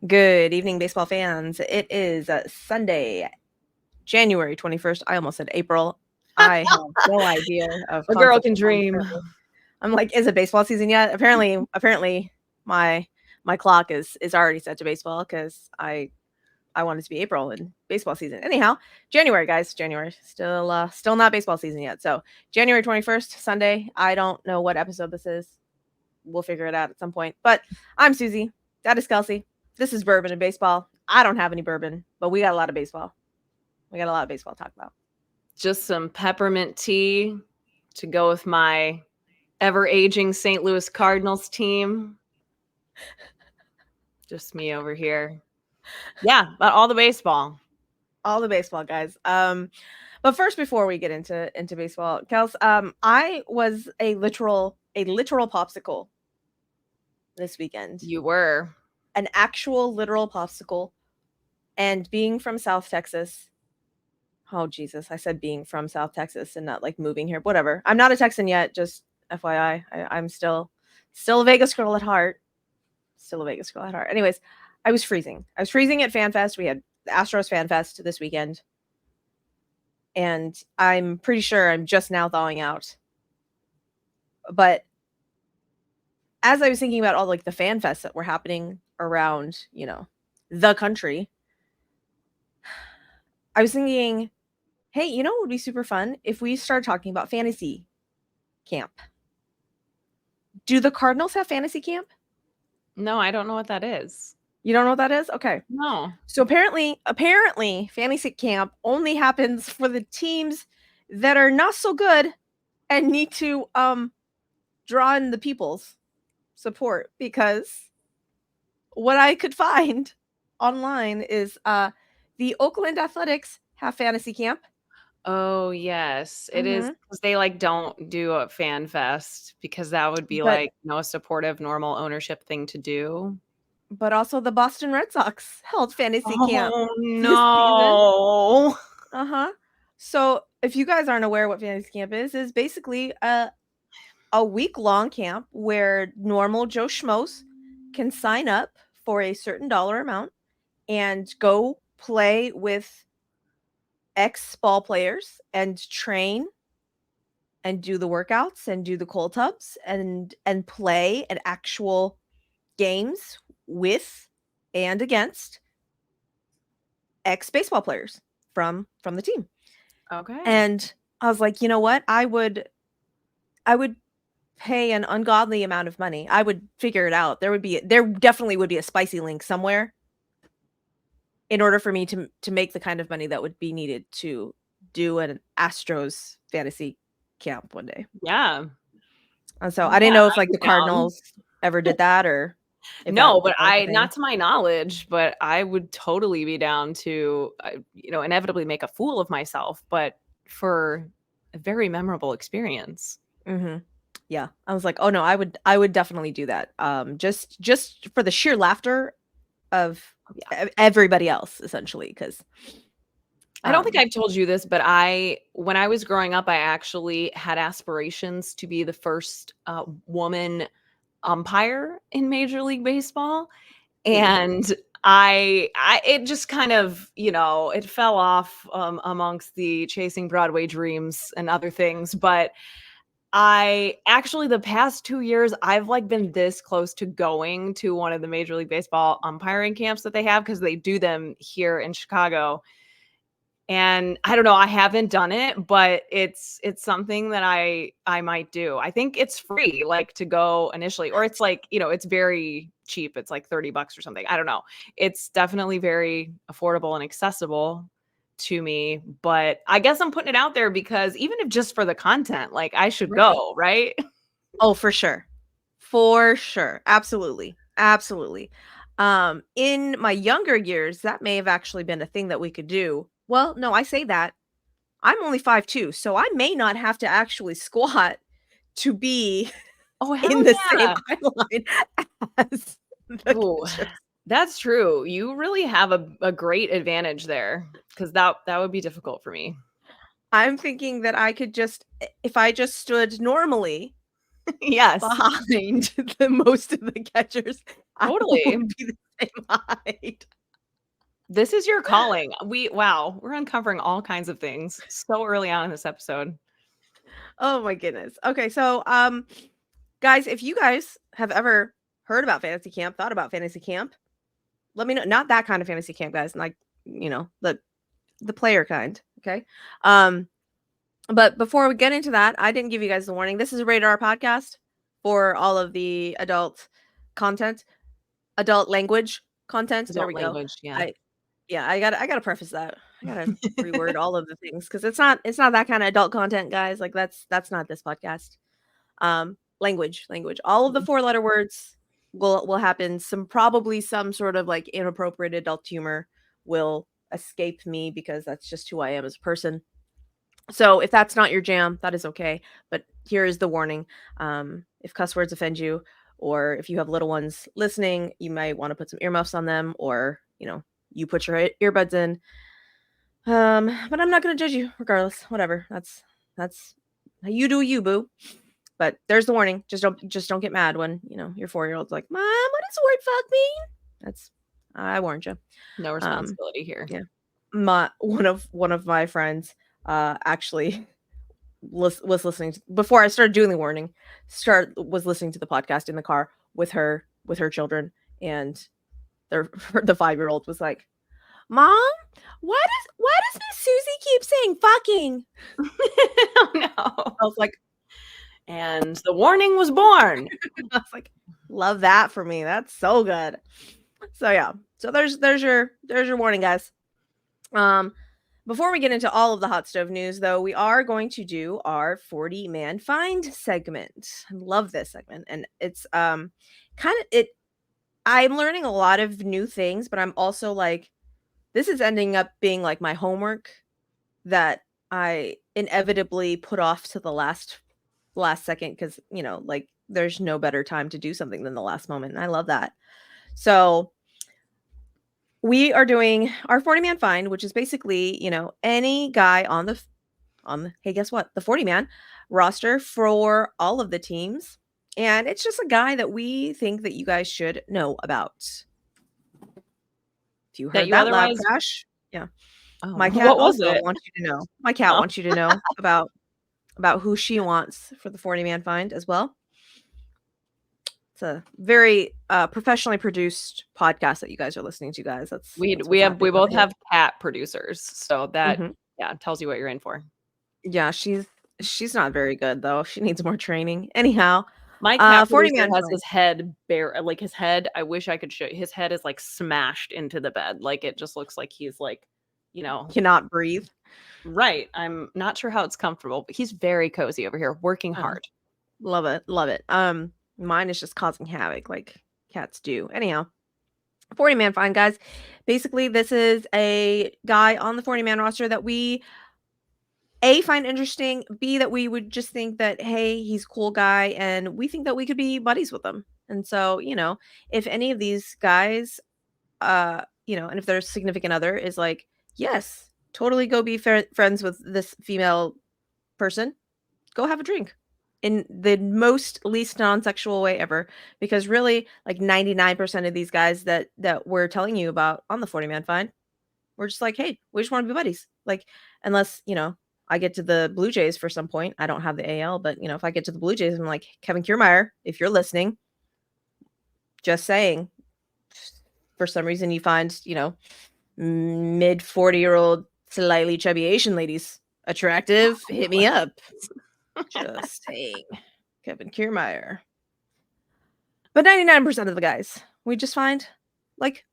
Good evening, baseball fans. It is Sunday, January 21st. I almost said April. I have no idea of A girl concept can of time. dream. I'm like, is it baseball season yet? Apparently, my clock is already set to baseball because I want it to be April and baseball season. Anyhow, January, guys, January. Still not baseball season yet. So January 21st, Sunday. I don't know what episode this is. We'll figure it out at some point. But I'm Suzy. That is Kelsey. This is Bourbon and Baseball. I don't have any bourbon, but we got a lot of baseball. We got a lot of baseball to talk about. Just some peppermint tea to go with my ever-aging St. Louis Cardinals team. Just me over here. Yeah, but all the baseball. All the baseball, guys. But first, before we get into baseball, Kels, I was a literal popsicle this weekend. You were. An actual literal popsicle. And being from South Texas, oh Jesus, I said being from South Texas and not like moving here. Whatever. I'm not a Texan yet, just FYI. I'm still a Vegas girl at heart. Still a Vegas girl at heart. Anyways, I was freezing. I was freezing at FanFest. We had the Astros FanFest this weekend. And I'm pretty sure I'm just now thawing out. But as I was thinking about all like the fan fests that were happening around, the country, I was thinking, hey, you know what would be super fun if we start talking about fantasy camp. Do the Cardinals have fantasy camp? No, I don't know what that is. You don't know what that is? Okay. No. So apparently fantasy camp only happens for the teams that are not so good and need to draw in the people's support, because what I could find online is the Oakland Athletics have fantasy camp. Oh, yes. It is because they don't do a fan fest because that would be But a supportive normal ownership thing to do. but also the Boston Red Sox held fantasy camp Oh this season. no. So if you guys aren't aware what fantasy camp is basically a week-long camp where normal Joe Schmoes can sign up for a certain dollar amount and go play with ex-ball players and train and do the workouts and do the cold tubs and play at actual games with and against ex-baseball players from the team. Okay. And I was like, you know what? I would pay an ungodly amount of money. I would figure it out. There definitely would be a spicy link somewhere in order for me to make the kind of money that would be needed to do an Astros fantasy camp one day. Yeah. And so I didn't know if like the Cardinals ever did that or no, but not to my knowledge, but I would totally be down to, inevitably make a fool of myself, but for a very memorable experience. Mm-hmm. Yeah. I was like, oh no, I would definitely do that. Just for the sheer laughter of everybody else, essentially, because I don't think I've told you this, but when I was growing up, I actually had aspirations to be the first woman umpire in Major League Baseball. And it just kind of, it fell off amongst the chasing Broadway dreams and other things. But the past 2 years, I've been this close to going to one of the Major League Baseball umpiring camps that they have, because they do them here in Chicago. And I don't know, I haven't done it, but it's something that I might do. I think it's free, to go initially, or it's it's very cheap. It's $30 or something. I don't know. It's definitely very affordable and accessible to me, but I guess I'm putting it out there because even if just for the content, I should go, right? Oh, for sure. For sure. Absolutely. Absolutely. In my younger years, that may have actually been a thing that we could do. Well, no, I say that. I'm only 5'2", so I may not have to actually squat to be in the same eye line as the that's true. You really have a great advantage there, because that would be difficult for me. I'm thinking that I could just, if I just stood normally, yes, behind the most of the catchers, totally, I would be the They might. This is your calling. Wow, we're uncovering all kinds of things so early on in this episode. Oh my goodness. Okay, so guys, if you guys have ever heard about fantasy camp, thought about fantasy camp, let me know. Not that kind of fantasy camp, guys, like, the player kind, okay? But before we get into that, I didn't give you guys the warning. This is a rated R podcast for all of the adult content, adult language content. There Adult we go. language, yeah. I gotta preface that. I gotta reword all of the things because it's not that kind of adult content, guys. Like that's not this podcast. Language. All of the 4-letter words will happen. Probably some sort of like inappropriate adult humor will escape me because that's just who I am as a person. So if that's not your jam, that is okay. But here is the warning. If cuss words offend you, or if you have little ones listening, you might want to put some earmuffs on them, or you put your earbuds in. But I'm not gonna judge you regardless. Whatever. That's you do you, boo. But there's the warning. Just don't get mad when your 4-year-old's like, Mom, what does the word fuck mean? I warned you. No responsibility here. Yeah. One of my friends actually was listening before I started doing the warning. Was listening to the podcast in the car with her children, and the 5-year-old was like, Mom, why does Miss Suzy keep saying fucking? Oh no. I was like, and the warning was born. I was like, love that for me. That's so good. So yeah. So there's your warning, guys. Before we get into all of the hot stove news, though, we are going to do our 40-man find segment. I love this segment, and it's I'm learning a lot of new things, but I'm also like, this is ending up being like my homework that I inevitably put off to the last second because like there's no better time to do something than the last moment, and I love that. So we are doing our 40-man find, which is basically any guy on the hey, guess what, the 40-man roster for all of the teams, and it's just a guy that we think that you guys should know about. If you heard that loud crash, yeah. Oh, My cat also wants you to know. My cat wants you to know about who she wants for the 40-man find as well. It's a very professionally produced podcast that you guys are listening to, guys. We both have cat producers, so that tells you what you're in for. Yeah, she's not very good though. She needs more training. Anyhow, my cat 40-man has his head bare, like his head. I wish I could show you. His head is like smashed into the bed, like it just looks like he's like, cannot breathe. Right. I'm not sure how it's comfortable, but he's very cozy over here, working hard. Love it. Mine is just causing havoc like cats do. Anyhow, 40-man find, guys. Basically, this is a guy on the 40-man roster that we A, find interesting, B, that we would just think that, hey, he's a cool guy, and we think that we could be buddies with him. And so, if any of these guys, and if their significant other is like, yes, totally go be friends with this female person, go have a drink. In the least non-sexual way ever, because really like 99% of these guys that we're telling you about on the 40-man find, we're just like, hey, we just want to be buddies. Like, unless I get to the Blue Jays for some point, I don't have the AL, but if I get to the Blue Jays, I'm like, Kevin Kiermaier, if you're listening, just saying, for some reason you find mid 40-year-old slightly chubby Asian ladies attractive, hit me up. Just saying, Kevin Kiermaier. But 99% of the guys we just find like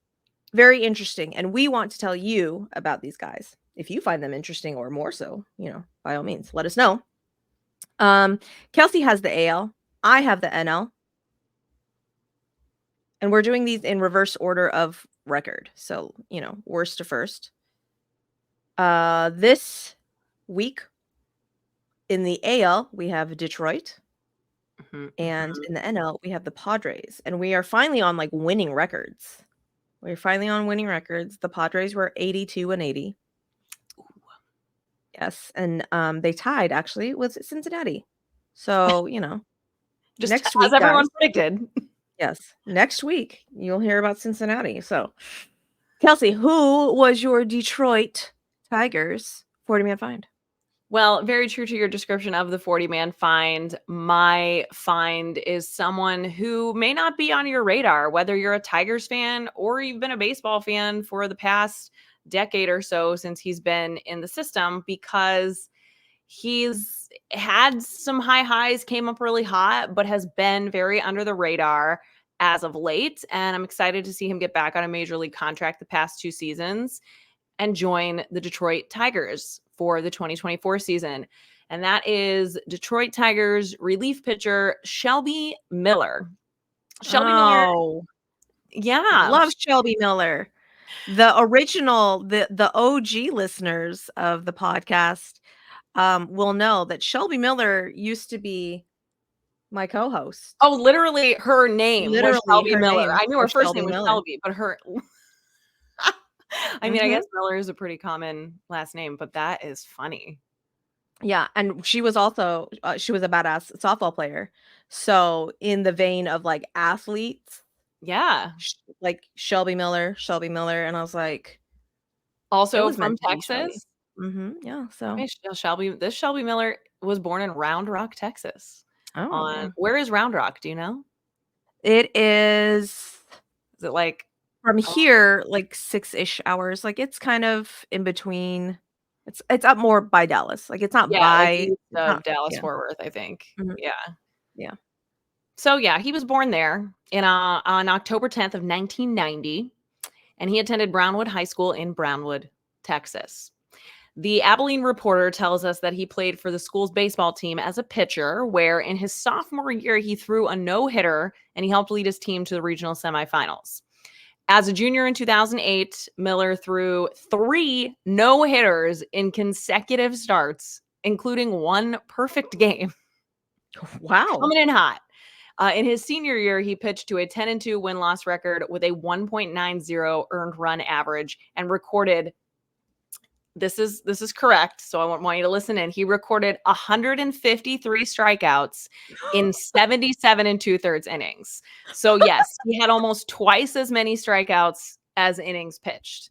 very interesting, and we want to tell you about these guys. If you find them interesting or more so, by all means, let us know. Kelsey has the AL. I have the NL. And we're doing these in reverse order of record. So, worst to first. This week, in the AL, we have Detroit, and in the NL, we have the Padres, and we are finally on like winning records. We're finally on winning records. The Padres were 82-80. Yes, and they tied actually with Cincinnati. So just next as week, everyone guys, predicted. Yes. Next week, you'll hear about Cincinnati. So, Kelsey, who was your Detroit Tigers 40-man find? Well, very true to your description of the 40-man find. My find is someone who may not be on your radar, whether you're a Tigers fan or you've been a baseball fan for the past decade or so since he's been in the system, because he's had some high highs, came up really hot, but has been very under the radar as of late. And I'm excited to see him get back on a major league contract the past 2 seasons and join the Detroit Tigers for the 2024 season. And that is Detroit Tigers relief pitcher Shelby Miller. Shelby Miller, Oh, yeah. love Shelby Miller. The original, the OG listeners of the podcast will know that Shelby Miller used to be my co-host. Oh, literally her name was Literally, Shelby her Miller. name I knew her was first name Shelby was Miller. Shelby, but her I mean, I Mhm. guess Miller is a pretty common last name, but that is funny. Yeah, and she was also she was a badass softball player. So in the vein of like athletes, Yeah. like Shelby Miller, and I was like, it Also was from meant to be Shelby. Texas. Yeah. Okay, So This Shelby Miller was born in Round Rock, Texas. oh yeah, Where is Round Rock? Do you know? it is Is it like from oh, here like 6-ish hours. Like it's kind of in between. It's up more by Dallas. Like it's not yeah, like by. east It's of not. Dallas Yeah. Fort Worth, I think. Mhm. Yeah. Yeah. So yeah, he was born there in on October 10th of 1990, and he attended Brownwood High School in Brownwood, Texas. The Abilene Reporter tells us that he played for the school's baseball team as a pitcher, where in his sophomore year he threw a no-hitter and he helped lead his team to the regional semifinals. As a junior in 2008, Miller threw 3 no-hitters in consecutive starts, including 1 perfect game. Wow. Coming in hot. In his senior year, he pitched to a 10-2 win-loss record with a 1.90 earned run average and recorded this is correct, so I want you to listen in. He recorded 153 strikeouts in 77 and 2/3 innings. So yes, he had almost twice as many strikeouts as innings pitched.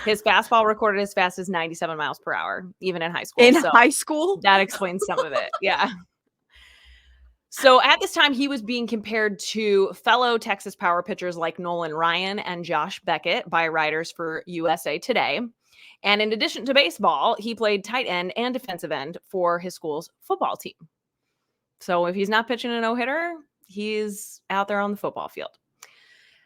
His fastball recorded as fast as 97 miles per hour, even in high school. In So high school? that explains some of it. Yeah. So at this time, he was being compared to fellow Texas power pitchers like Nolan Ryan and Josh Beckett by writers for USA Today. And in addition to baseball, he played tight end and defensive end for his school's football team. So if he's not pitching a no-hitter, he's out there on the football field.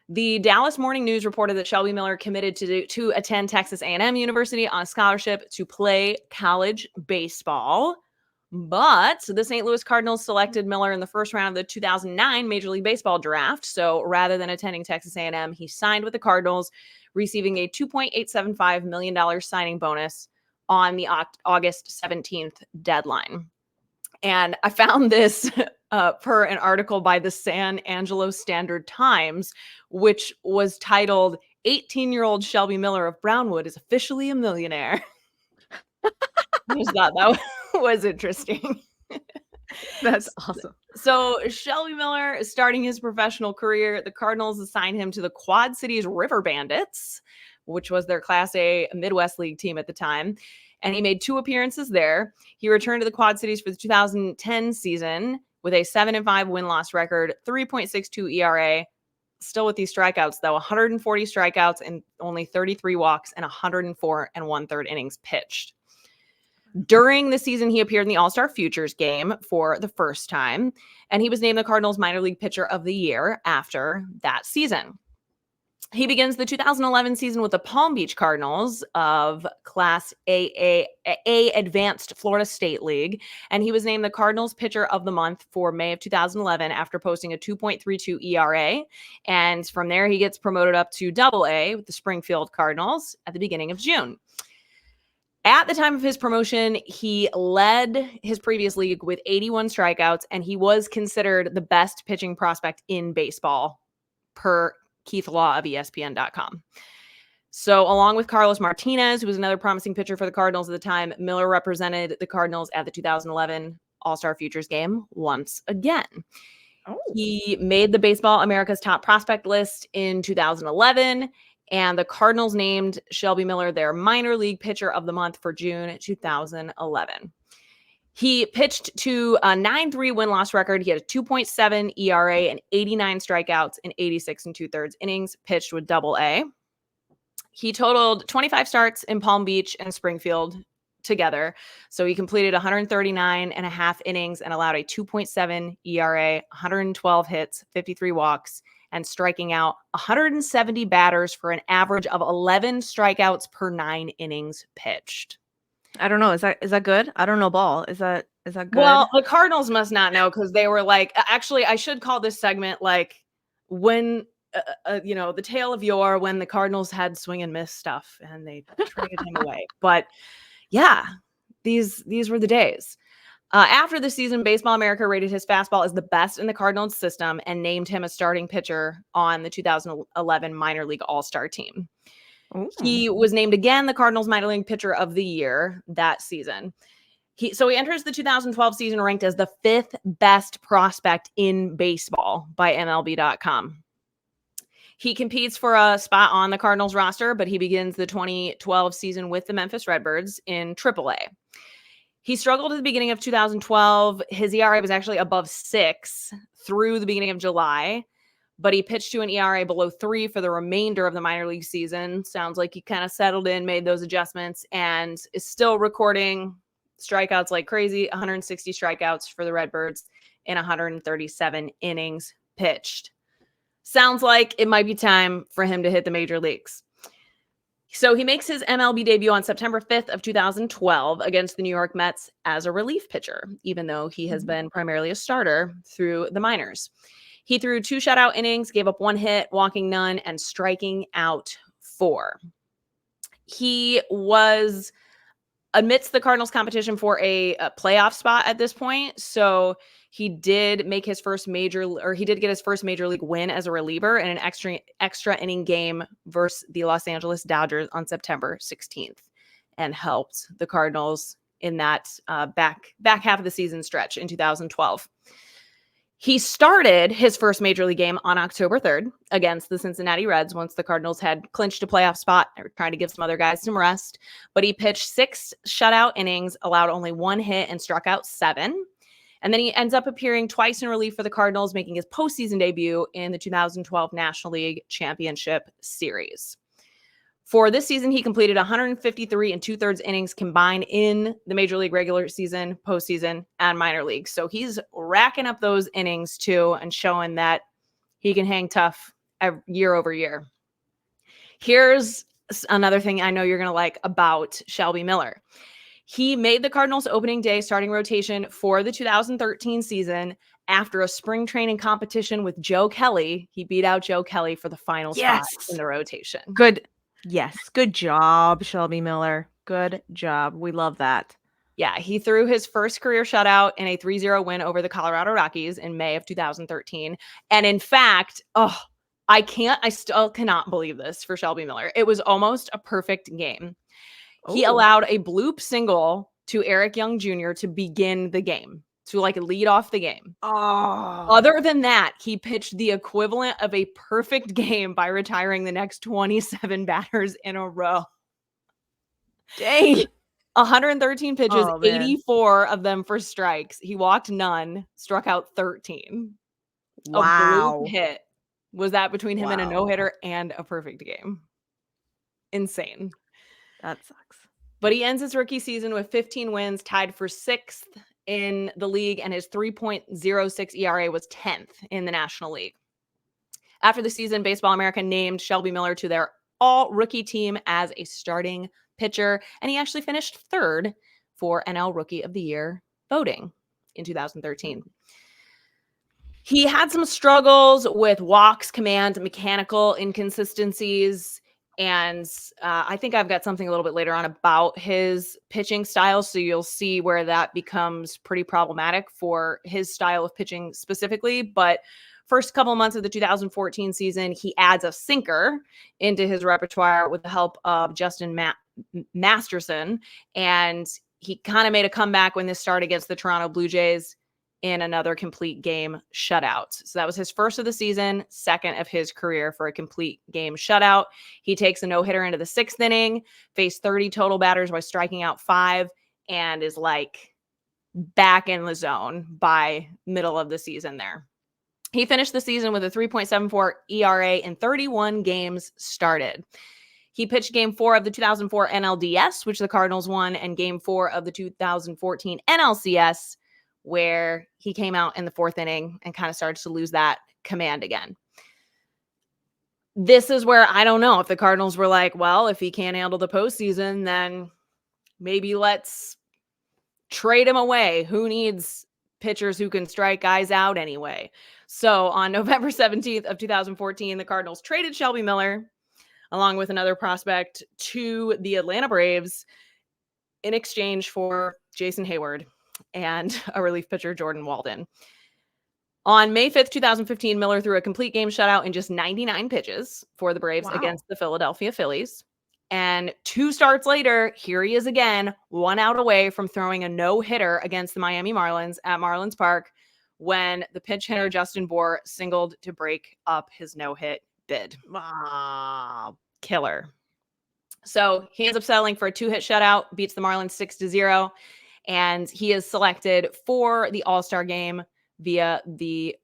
The Dallas Morning News reported that Shelby Miller committed to attend Texas A&M University on a scholarship to play college baseball. But the St. Louis Cardinals selected Miller in the first round of the 2009 Major League Baseball draft. So rather than attending Texas A&M, he signed with the Cardinals, receiving a $2.875 million signing bonus on the August 17th deadline. And I found this per an article by the San Angelo Standard Times, which was titled 18-year-old Shelby Miller of Brownwood is officially a millionaire. I just thought that was interesting. That's awesome. So Shelby Miller is starting his professional career. The Cardinals assigned him to the Quad Cities River Bandits, which was their Class A Midwest League team at the time. And he made 2 appearances there. He returned to the Quad Cities for the 2010 season with a 7-5 win-loss record, 3.62 ERA. Still with these strikeouts, though, 140 strikeouts and only 33 walks and 104 1/3 innings pitched. During the season, he appeared in the All-Star Futures game for the first time, and he was named the Cardinals Minor League Pitcher of the Year after that season. He begins the 2011 season with the Palm Beach Cardinals of Class A Advanced Florida State League, and he was named the Cardinals Pitcher of the Month for May of 2011 after posting a 2.32 ERA, and from there he gets promoted up to Double-A with the Springfield Cardinals at the beginning of June. At the time of his promotion, he led his previous league with 81 strikeouts, and he was considered the best pitching prospect in baseball per Keith Law of ESPN.com. So along with Carlos Martinez, who was another promising pitcher for the Cardinals at the time, Miller represented the Cardinals at the 2011 All-Star Futures game once again. Oh, He made the Baseball America's top prospect list in 2011, and the Cardinals named Shelby Miller their minor league pitcher of the month for June 2011. He pitched to a 9.3 win-loss record. He had a 2.7 ERA and 89 strikeouts in 86 and 2/3 innings pitched with Double-A. He totaled 25 starts in Palm Beach and Springfield together. So he completed 139 and a half innings and allowed a 2.7 ERA, 112 hits, 53 walks, and striking out 170 batters for an average of 11 strikeouts per 9 innings pitched. I don't know. Is that good? I don't know ball. Is that good? Well, the Cardinals must not know because they were like, actually, I should call this segment like when, the tale of yore when the Cardinals had swing and miss stuff and they traded him away. But yeah, these were the days. After the season, Baseball America rated his fastball as the best in the Cardinals system and named him a starting pitcher on the 2011 minor league all-star team. Ooh. He was named again the Cardinals minor league pitcher of the year that season. He enters the 2012 season ranked as the 5th best prospect in baseball by MLB.com. He competes for a spot on the Cardinals roster, but he begins the 2012 season with the Memphis Redbirds in AAA. He struggled at the beginning of 2012. His ERA was actually above 6 through the beginning of July, but he pitched to an ERA below 3 for the remainder of the minor league season. Sounds like he kind of settled in, made those adjustments, and is still recording strikeouts like crazy. 160 strikeouts for the Redbirds in 137 innings pitched. Sounds like it might be time for him to hit the major leagues. So he makes his MLB debut on September 5th of 2012 against the New York Mets as a relief pitcher, even though he has been primarily a starter through the minors. He threw 2 shutout innings, gave up 1 hit, walking none, and striking out 4. He was amidst the Cardinals competition for a playoff spot at this point. So he did make his first get his first major league win as a reliever in an extra inning game versus the Los Angeles Dodgers on September 16th and helped the Cardinals in that back half of the season stretch in 2012. He started his first major league game on October 3rd against the Cincinnati Reds once the Cardinals had clinched a playoff spot. They were trying to give some other guys some rest, but he pitched 6 shutout innings, allowed only 1 hit, and struck out 7. And then he ends up appearing twice in relief for the Cardinals, making his postseason debut in the 2012 National League Championship Series. For this season, he completed 153 and 2/3 innings combined in the Major League regular season, postseason, and minor league. So he's racking up those innings too and showing that he can hang tough year over year. Here's another thing I know you're going to like about Shelby Miller. He made the Cardinals opening day starting rotation for the 2013 season after a spring training competition with Joe Kelly. He beat out Joe Kelly for the final spot in the rotation. Good. Yes. Good job, Shelby Miller. Good job. We love that. Yeah, he threw his first career shutout in a 3-0 win over the Colorado Rockies in May of 2013. And in fact, I still cannot believe this for Shelby Miller. It was almost a perfect game. He allowed a bloop single to Eric Young Jr. to begin the game, to lead off the game. Other than that, he pitched the equivalent of a perfect game by retiring the next 27 batters in a row. Dang. 113 pitches, 84 of them for strikes. He walked none, struck out 13. Wow. A bloop hit. Was that between him and a no-hitter and a perfect game? Insane. That sucks. But he ends his rookie season with 15 wins, tied for 6th in the league, and his 3.06 ERA was 10th in the National League. After the season, Baseball America named Shelby Miller to their all-rookie team as a starting pitcher, and he actually finished 3rd for NL Rookie of the Year voting in 2013. He had some struggles with walks, command, mechanical inconsistencies, and I think I've got something a little bit later on about his pitching style, so you'll see where that becomes pretty problematic for his style of pitching specifically. But first couple of months of the 2014 season, he adds a sinker into his repertoire with the help of Justin Masterson, and he kind of made a comeback when this started against the Toronto Blue Jays. in another complete game shutout. So that was his first of the season, second of his career for a complete game shutout. He takes a no-hitter into the 6th inning, faced 30 total batters by striking out 5, and is like back in the zone by middle of the season there. He finished the season with a 3.74 ERA in 31 games started. He pitched Game 4 of the 2004 NLDS, which the Cardinals won, and Game 4 of the 2014 NLCS, where he came out in the 4th inning and kind of started to lose that command again. This is where I don't know if the Cardinals were like, well, if he can't handle the postseason, then maybe let's trade him away. Who needs pitchers who can strike guys out anyway? So on November 17th of 2014, the Cardinals traded Shelby Miller along with another prospect to the Atlanta Braves in exchange for Jason Hayward and a relief pitcher, Jordan Walden. On May 5th, 2015, Miller threw a complete game shutout in just 99 pitches for the Braves against the Philadelphia Phillies. And 2 starts later, here he is again, 1 out away from throwing a no-hitter against the Miami Marlins at Marlins Park when the pinch hitter Justin Bour singled to break up his no-hit bid. Killer. So he ends up settling for a 2-hit shutout, beats the Marlins 6-0, and he is selected for the All-Star game via the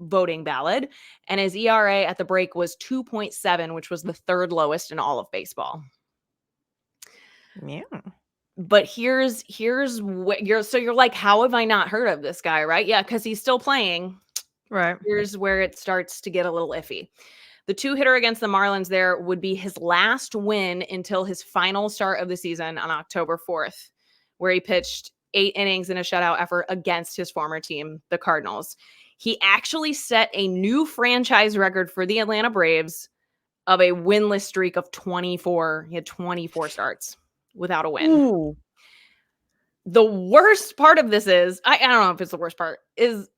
voting ballot. And his ERA at the break was 2.7, which was the 3rd lowest in all of baseball. Yeah. But here's what you're like, how have I not heard of this guy, right? Yeah, because he's still playing. Right. Here's where it starts to get a little iffy. The 2-hitter against the Marlins there would be his last win until his final start of the season on October 4th, where he pitched 8 innings in a shutout effort against his former team, the Cardinals. He actually set a new franchise record for the Atlanta Braves of a winless streak of 24. He had 24 starts without a win. Ooh. The worst part of this is, I don't know if it's the worst part, is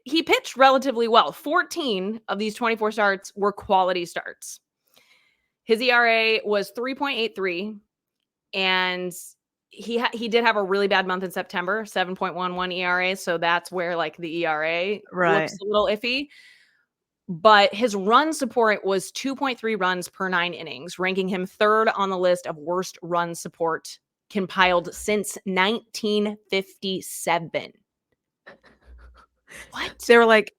he pitched relatively well. 14 of these 24 starts were quality starts. His ERA was 3.83, and he did have a really bad month in September, 7.11 ERA, so that's where like the ERA looks a little iffy. But his run support was 2.3 runs per 9 innings, ranking him 3rd on the list of worst run support compiled since 1957. What? They were like,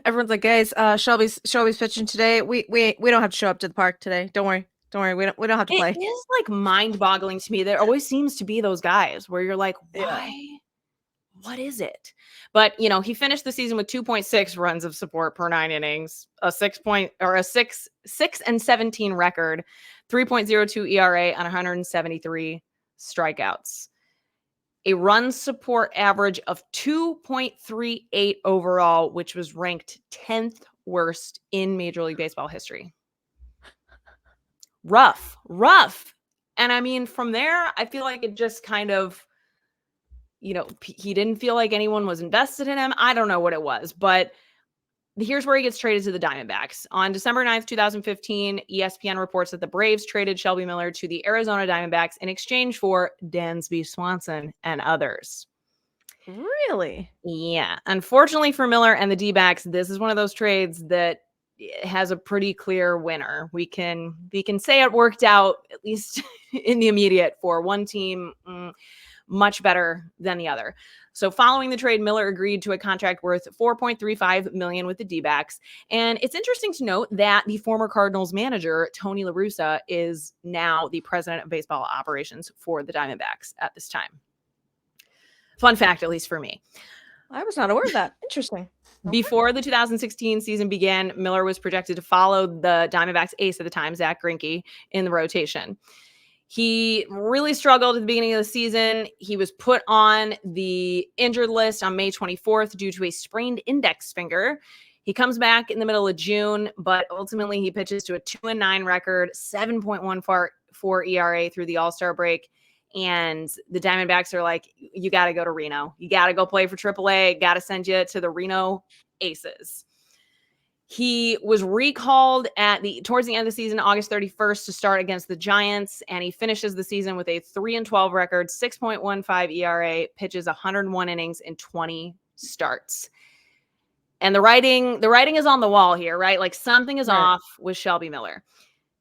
everyone's like, guys, Shelby's pitching today. We don't have to show up to the park today. Don't worry. We don't have to play. It is like mind-boggling to me. There always seems to be those guys where you're like, why? Yeah. What is it? But he finished the season with 2.6 runs of support per 9 innings, a 6 and 17 record, 3.02 ERA on 173 strikeouts. A run support average of 2.38 overall, which was ranked 10th worst in Major League Baseball history. Rough. And I mean, from there, I feel like it just kind of, he didn't feel like anyone was invested in him. I don't know what it was, but here's where he gets traded to the Diamondbacks. On December 9th, 2015, ESPN reports that the Braves traded Shelby Miller to the Arizona Diamondbacks in exchange for Dansby Swanson and others. Really? Yeah. Unfortunately for Miller and the D-backs, this is one of those trades that has a pretty clear winner. We can say it worked out, at least in the immediate, for one team much better than the other. So following the trade, Miller agreed to a contract worth $4.35 million with the D-backs. And it's interesting to note that the former Cardinals manager, Tony La Russa, is now the president of baseball operations for the Diamondbacks at this time. Fun fact, at least for me. I was not aware of that. Interesting. Before the 2016 season began, Miller was projected to follow the Diamondbacks ace at the time, Zach Greinke, in the rotation. He really struggled at the beginning of the season. He was put on the injured list on May 24th due to a sprained index finger. He comes back in the middle of June, but ultimately he pitches to a 2-9 record, 7.14 ERA through the All-Star break. And the Diamondbacks are like, you got to go to Reno. You got to go play for AAA. Got to send you to the Reno Aces. He was recalled towards the end of the season, August 31st, to start against the Giants, and he finishes the season with a 3-12 record, 6.15 ERA, pitches 101 innings in 20 starts. And the writing is on the wall here, right? Like something is Right. off with Shelby Miller.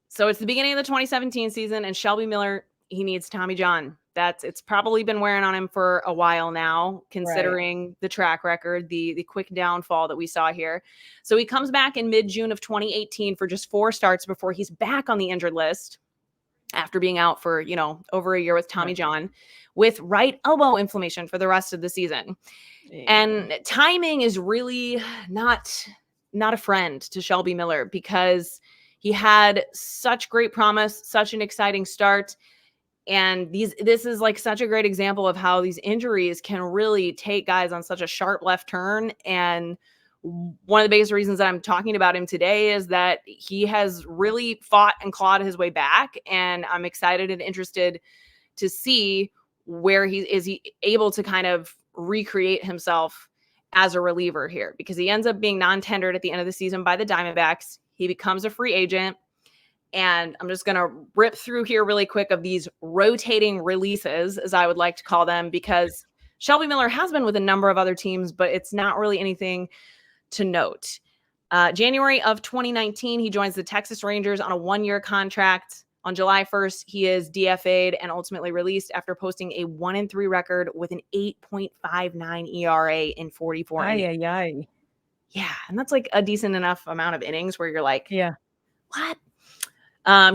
So it's the beginning of the 2017 season, and Shelby Miller, he needs Tommy John. It's probably been wearing on him for a while now, considering the track record, the quick downfall that we saw here. So he comes back in mid-June of 2018 for just 4 starts before he's back on the injured list after being out for, over a year with Tommy John, with right elbow inflammation for the rest of the season. And timing is really not a friend to Shelby Miller, because he had such great promise, such an exciting start. And this is like such a great example of how these injuries can really take guys on such a sharp left turn. And one of the biggest reasons that I'm talking about him today is that he has really fought and clawed his way back. And I'm excited and interested to see where he able to kind of recreate himself as a reliever here, because he ends up being non-tendered at the end of the season by the Diamondbacks. He becomes a free agent. And I'm just going to rip through here really quick of these rotating releases, as I would like to call them, because Shelby Miller has been with a number of other teams, but it's not really anything to note. January of 2019, he joins the Texas Rangers on a 1-year contract. On July 1st, he is DFA'd and ultimately released after posting a 1-3 record with an 8.59 ERA in 44 innings. Yeah, and that's like a decent enough amount of innings where you're like, what?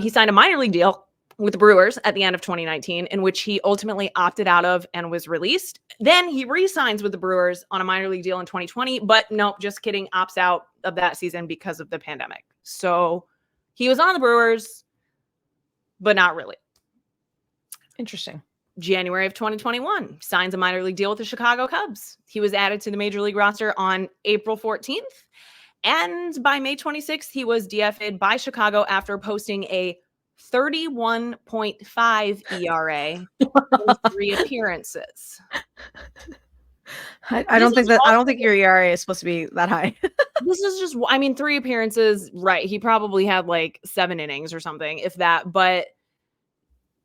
He signed a minor league deal with the Brewers at the end of 2019, in which he ultimately opted out of and was released. Then he re-signs with the Brewers on a minor league deal in 2020, but nope, just kidding, opts out of that season because of the pandemic. So he was on the Brewers, but not really. Interesting. January of 2021, signs a minor league deal with the Chicago Cubs. He was added to the major league roster on April 14th. And by May 26th, he was DFA'd by Chicago after posting a 31.5 ERA in 3 appearances. I don't think your ERA is supposed to be that high. This is just, 3 appearances, right? He probably had like 7 innings or something, if that. But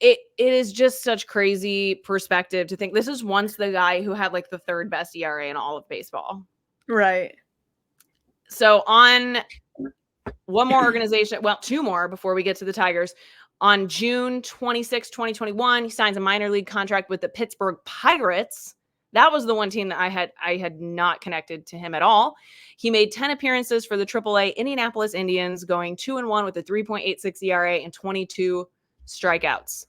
it is just such crazy perspective to think this is once the guy who had like the 3rd best ERA in all of baseball. Right. So on one more organization, well, 2 more before we get to the Tigers. On June 26, 2021, he signs a minor league contract with the Pittsburgh Pirates. That was the one team that I had not connected to him at all. He made 10 appearances for the AAA Indianapolis Indians, going 2-1 with a 3.86 ERA and 22 strikeouts.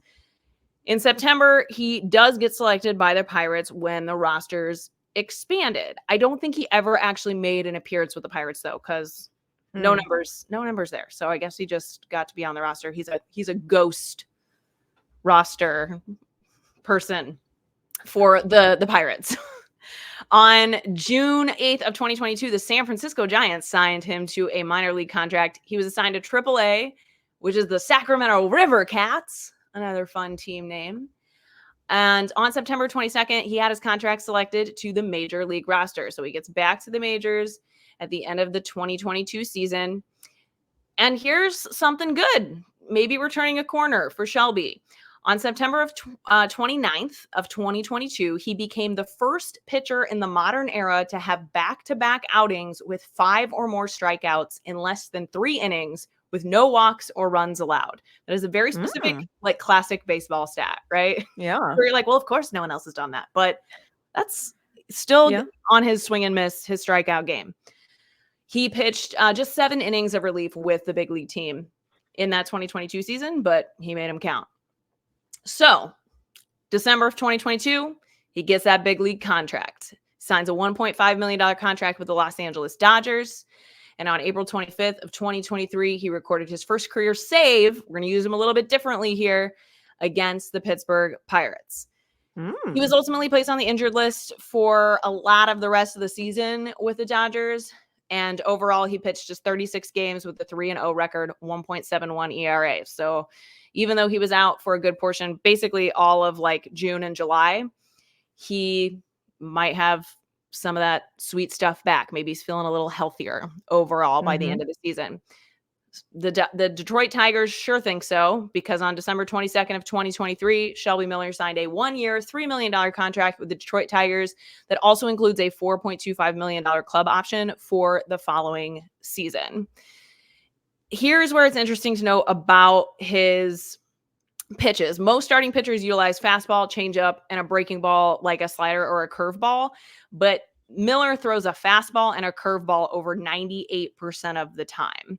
In September, he does get selected by the Pirates when the rosters expanded. I don't think he ever actually made an appearance with the Pirates, though, because no numbers there. So I guess he just got to be on the roster. He's a ghost roster person for the Pirates. On June 8th of 2022, the San Francisco Giants signed him to a minor league contract. He was assigned to AAA, which is the Sacramento River Cats, another fun team name. And on September 22nd, he had his contract selected to the major league roster. So he gets back to the majors at the end of the 2022 season. And here's something good. Maybe we're turning a corner for Shelby. On September of 29th of 2022, he became the first pitcher in the modern era to have back-to-back outings with 5 or more strikeouts in less than 3 innings with no walks or runs allowed. That is a very specific, like classic baseball stat, right? Yeah. Where you're like, well, of course no one else has done that. But that's still on his swing and miss, his strikeout game. He pitched just 7 innings of relief with the big league team in that 2022 season, but he made them count. So December of 2022, he gets that big league contract, signs a $1.5 million contract with the Los Angeles Dodgers. And on April 25th of 2023, he recorded his first career save. We're going to use him a little bit differently here against the Pittsburgh Pirates. He was ultimately placed on the injured list for a lot of the rest of the season with the Dodgers. And overall, he pitched just 36 games with a 3-0 record, 1.71 ERA. So even though he was out for a good portion, basically all of like June and July, he might have some of that sweet stuff back. Maybe he's feeling a little healthier overall by the end of the season. The Detroit Tigers sure think so, because on December 22nd of 2023, Shelby Miller signed a 1-year, $3 million contract with the Detroit Tigers that also includes a $4.25 million club option for the following season. Here's where it's interesting to know about his pitches. Most starting pitchers utilize fastball, changeup, and a breaking ball like a slider or a curveball, but Miller throws a fastball and a curveball over 98% of the time.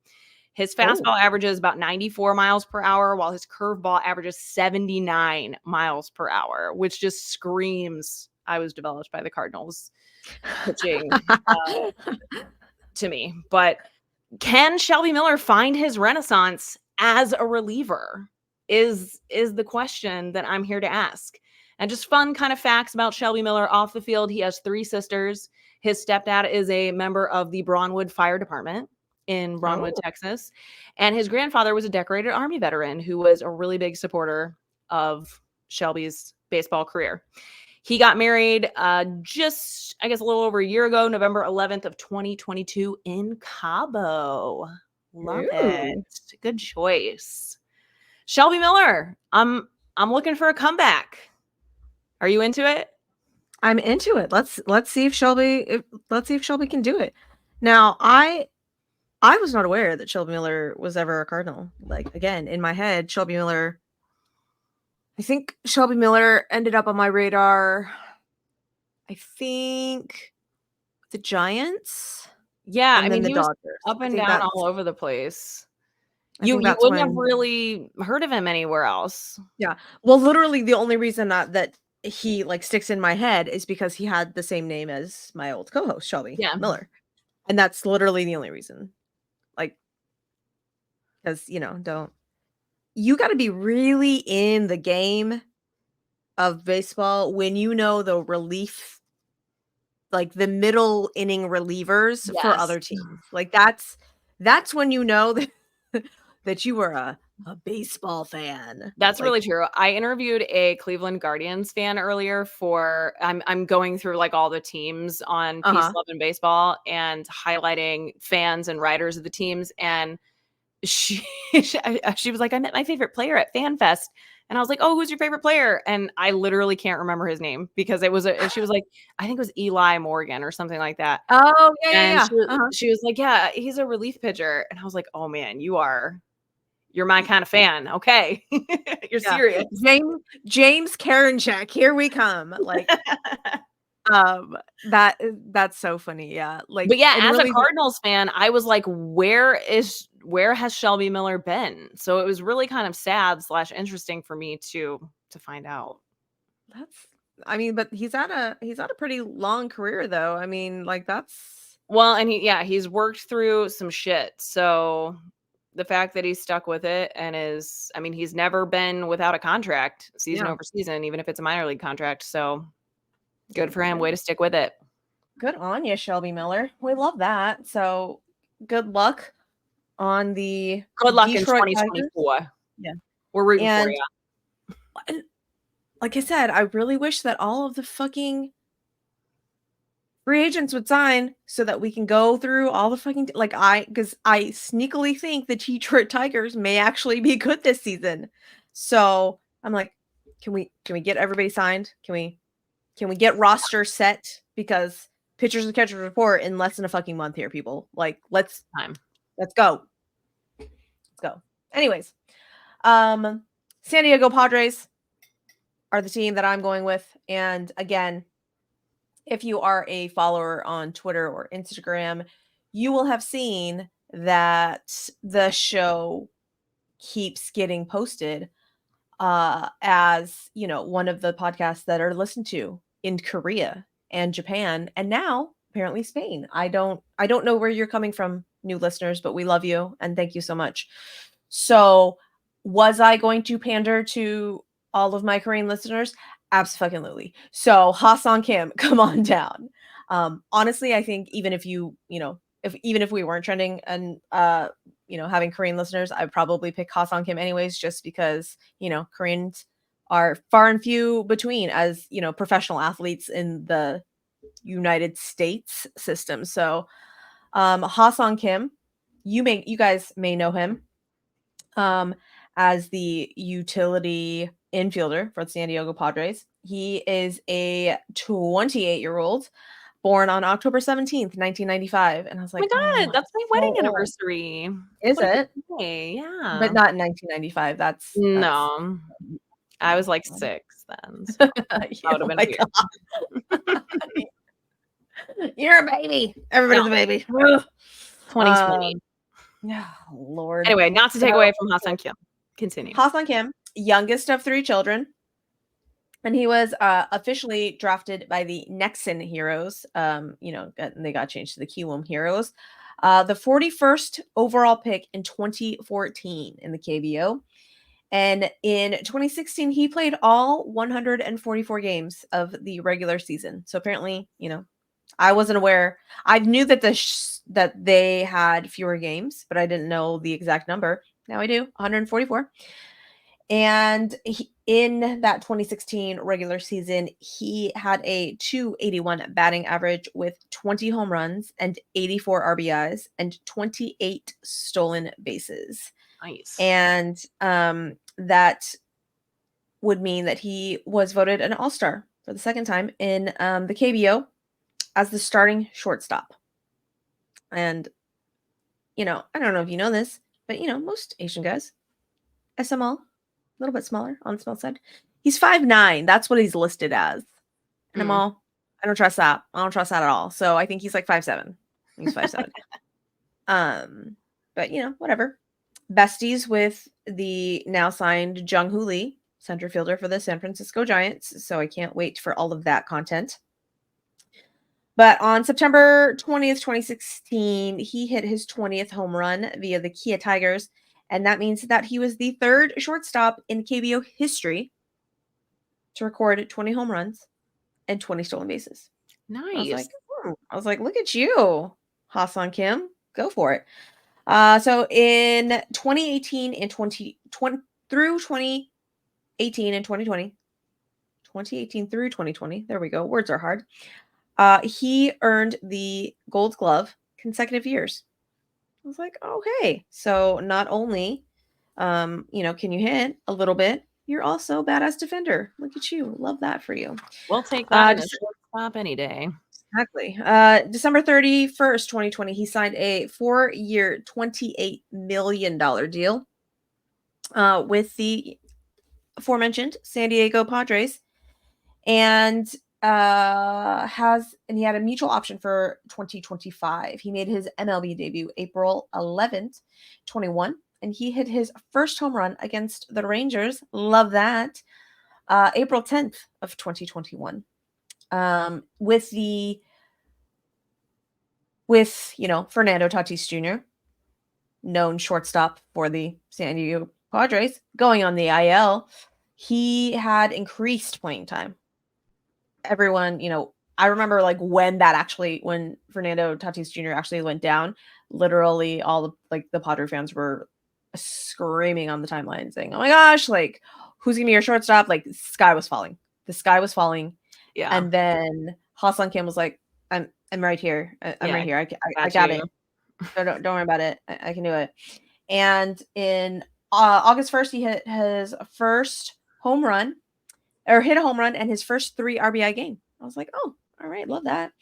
His fastball averages about 94 miles per hour, while his curveball averages 79 miles per hour, which just screams, I was developed by the Cardinals pitching to me. But can Shelby Miller find his renaissance as a reliever is the question that I'm here to ask. And just fun kind of facts about Shelby Miller off the field. He has 3 sisters. His stepdad is a member of the Braunwood Fire Department in Braunwood, Texas. And his grandfather was a decorated Army veteran who was a really big supporter of Shelby's baseball career. He got married just, I guess, a little over a year ago, November 11th of 2022 in Cabo. Love it. Good choice. Shelby Miller, I'm looking for a comeback. Are you into it? I'm into it. Let's see if Shelby can do it. Now, I was not aware that Shelby Miller was ever a Cardinal. Like, again, in my head, I think Shelby Miller ended up on my radar, I think, the Giants. Yeah, and I then mean, the he was Dodgers. up and down all over the place. You wouldn't have really heard of him anywhere else. Yeah. Well, literally the only reason that he like sticks in my head is because he had the same name as my old co-host, Shelby Miller. And that's literally the only reason. Like, because, you got to be really in the game of baseball when you know the relief, like the middle inning relievers for other teams. Like that's when you know that you were a baseball fan. That's really true. I interviewed a Cleveland Guardians fan earlier for I'm going through like all the teams on Peace, Love, and Baseball and highlighting fans and writers of the teams. And she was like, I met my favorite player at FanFest. And I was like, oh, who's your favorite player? And I literally can't remember his name because she was like, I think it was Eli Morgan or something like that. Oh, yeah. She was like, yeah, he's a relief pitcher. And I was like, oh man, you're my kind of fan. Okay. You're serious. James Karinchak, here we come. Like, that's so funny. Yeah. Like, but yeah, as really a Cardinals fan, I was like, where has Shelby Miller been? So it was really kind of sad / interesting for me to find out. But he's had a pretty long career though. I mean, like well, and he's worked through some shit. So the fact that he's stuck with it and he's never been without a contract season over season, even if it's a minor league contract. So good for him. Way to stick with it. Good on you, Shelby Miller. We love that. So good luck on the Detroit in 2024. Tigers. Yeah. We're rooting for you. And like I said, I really wish that all of the fucking free agents would sign so that we can go through all the fucking because I sneakily think the Detroit Tigers may actually be good this season. So I'm like, can we get everybody signed? Can we get roster set? Because pitchers and catchers report in less than a fucking month here, people. Like, let's go. Anyways, San Diego Padres are the team that I'm going with. And again, if you are a follower on Twitter or Instagram, you will have seen that the show keeps getting posted as, one of the podcasts that are listened to in Korea and Japan, and now apparently Spain. I don't know where you're coming from, new listeners, but we love you and thank you so much. So was I going to pander to all of my Korean listeners? Absolutely. So Ha-Sung Kim, come on down. Honestly, I think even if if we weren't trending and having Korean listeners, I'd probably pick Ha-Sung Kim anyways, just because Koreans are far and few between as professional athletes in the United States system. So Ha-Sung Kim, you guys may know him as the utility infielder for the San Diego Padres. He is a 28-year-old born on October 17th, 1995. And I was Oh my like, oh, God, that's my so wedding old. anniversary. Is What a it? good day. Yeah. But not in 1995. That's No. I was like 6 then, so that would have oh been my weird. God. You're a baby. Everybody's No, a baby. 2020. Oh, Lord. Anyway, not to take away from Ha Kim. Continue. Ha Kim, youngest of 3 children. And he was officially drafted by the Nexen Heroes. They got changed to the Kiwoom Heroes. The 41st overall pick in 2014 in the KBO. And in 2016, he played all 144 games of the regular season. So apparently, I wasn't aware. I knew that that they had fewer games, but I didn't know the exact number. Now I do, 144. And in that 2016 regular season, he had a 281 batting average with 20 home runs and 84 RBIs and 28 stolen bases. Nice. And that would mean that he was voted an all-star for the second time in the KBO as the starting shortstop. And, I don't know if you know this, but, most Asian guys, SML, a little bit smaller on the small side. He's 5'9". That's what he's listed as. And I'm all, I don't trust that. I don't trust that at all. So I think he's like 5'7". He's 5'7". But, whatever. Besties with the now signed Jung-Hoo Lee, center fielder for the San Francisco Giants. So I can't wait for all of that content. But on September 20th, 2016, he hit his 20th home run via the Kia Tigers. And that means that he was the third shortstop in KBO history to record 20 home runs and 20 stolen bases. Nice. I was like, look at you, Ha Kim. Go for it. So in 2018 and 2020 through 2018 and 2020, 2018 through 2020, there we go. Words are hard. He earned the Gold Glove consecutive years. I was like, okay. So not only, can you hit a little bit, you're also a badass defender. Look at you. Love that for you. We'll take that in a shortstop any day. Exactly. December 31st, 2020, he signed a 4-year, $28 million deal with the aforementioned San Diego Padres. And he had a mutual option for 2025. He made his MLB debut April 11th, 21, and he hit his first home run against the Rangers. Love that. April 10th of 2021. With Fernando Tatis Jr., known shortstop for the San Diego Padres, going on the IL, he had increased playing time. Everyone, I remember like when Fernando Tatis Jr. actually went down, literally all the Padre fans were screaming on the timeline saying, "Oh my gosh, like who's gonna be your shortstop?" Like the sky was falling. Yeah. And then Ha Kim was like, I'm right here. I'm right here. I got it. Don't worry about it. I can do it. And in August 1st, he hit his first home run, or hit a home run, and his first 3 RBI game. I was like, oh, all right, love that.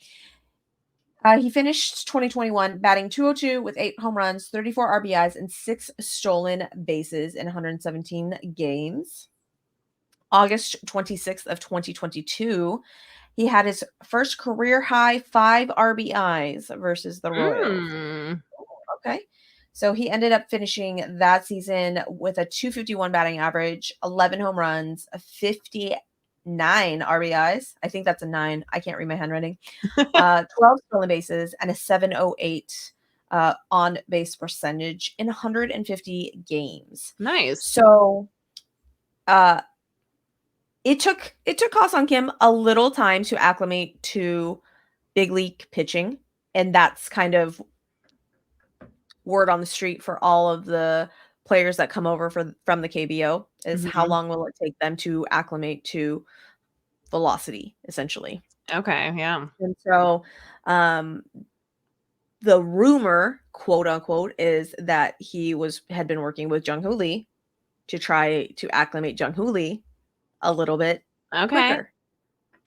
He finished 2021 batting .202 with 8 home runs, 34 RBIs, and 6 stolen bases in 117 games. August 26th of 2022, he had his first career high 5 RBIs versus the Royals. Okay. So he ended up finishing that season with a .251 batting average, 11 home runs, a 59 RBIs. I think that's a 9. I can't read my handwriting. 12 stolen bases and a 708 on base percentage in 150 games. Nice. So it took Ha Kim a little time to acclimate to big league pitching, and that's kind of word on the street for all of the players that come over from the KBO is how long will it take them to acclimate to velocity, essentially. Okay, yeah. And so the rumor, quote unquote, is that he had been working with Jung Hoo Lee to try to acclimate Jung Hoo Lee a little bit quicker.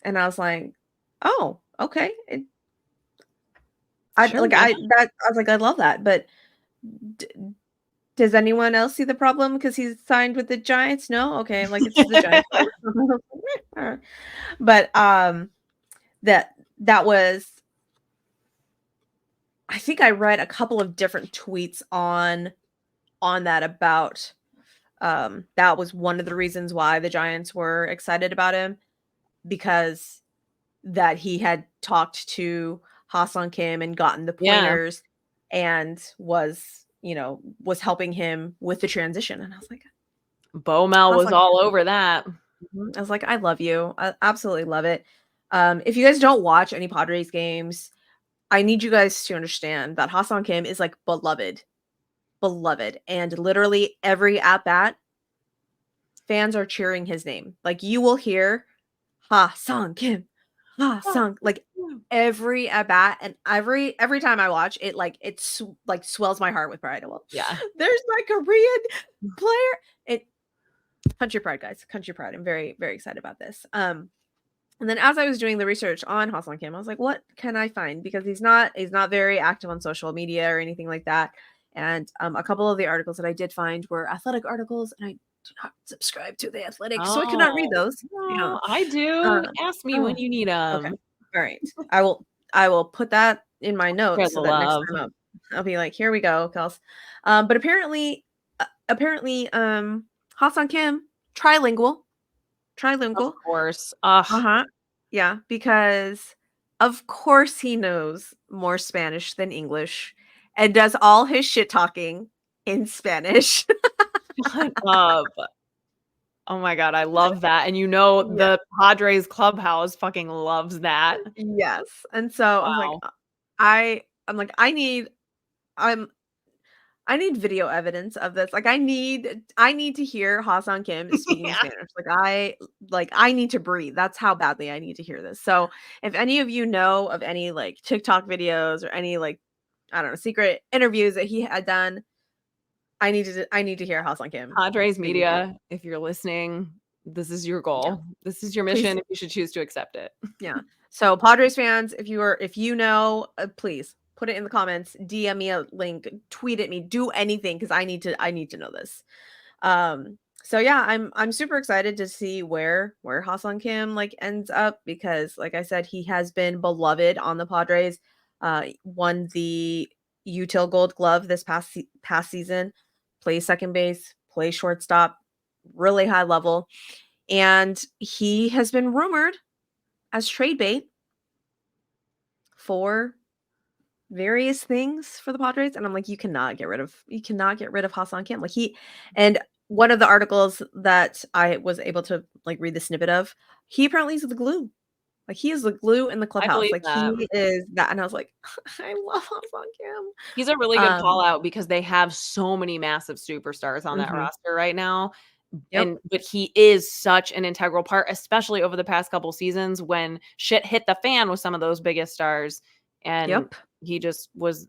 And I was like, oh, okay. I was like, I love that, but does anyone else see the problem because he's signed with the Giants? No? Okay, like, it's the Giants. But, that was I think I read a couple of different tweets on that about, that was one of the reasons why the Giants were excited about him, because that he had talked to Ha-Sung Kim and gotten the pointers and was helping him with the transition. And I was like, Bo-Mel was all over that. I was like, I love you. I absolutely love it. If you guys don't watch any Padres games, I need you guys to understand that Ha-Sung Kim is like beloved, and literally every at bat, fans are cheering his name. Like, you will hear Ha-Sung Kim, Ha-Sung, like every at bat, and every time I watch it, like like swells my heart with pride. Well, there's my Korean player. Country pride, guys, country pride. I'm very, very excited about this. And then as I was doing the research on Ha-Sung Kim, I was like, what can I find? Because he's not very active on social media or anything like that. And a couple of the articles that I did find were athletic articles, and I do not subscribe to the Athletic, so I could not read those. No, I do. Ask me when you need them. Okay. All right. I will put that in my notes so that next time I'll be like, here we go, Kels. But apparently, Ha-Sung Kim, trilingual. Of course. Yeah, because of course he knows more Spanish than English and does all his shit talking in Spanish. Shut up. Oh my God, I love that. And the Padres clubhouse fucking loves that. Yes. And so I'm like, I need video evidence of this. Like, I need to hear Ha-Sung Kim speaking Spanish. Like, I need to breathe. That's how badly I need to hear this. So if any of you know of any like TikTok videos or any like, I don't know, secret interviews that he had done, I need to hear Ha-Sung Kim. Padres media, if you're listening, this is your goal. Yeah. This is your mission. If you should choose to accept it. Yeah. So Padres fans, if you know, please put it in the comments, DM me a link, tweet at me, do anything, because I need to know this. So yeah, I'm super excited to see where Ha-Sung Kim like ends up, because like I said, he has been beloved on the Padres. Won the Util Gold Glove this past season. Plays second base, plays shortstop, really high level, and he has been rumored as trade bait for various things for the Padres. And I'm like, you cannot get rid of Ha-Sung Kim. Like, and one of the articles that I was able to like read the snippet of, he apparently is the glue. Like, he is the glue in the clubhouse. Like, he is that. And I was like, I love Ha-Sung Kim. He's a really good call out, because they have so many massive superstars on that roster right now. But he is such an integral part, especially over the past couple seasons when shit hit the fan with some of those biggest stars. And he just was,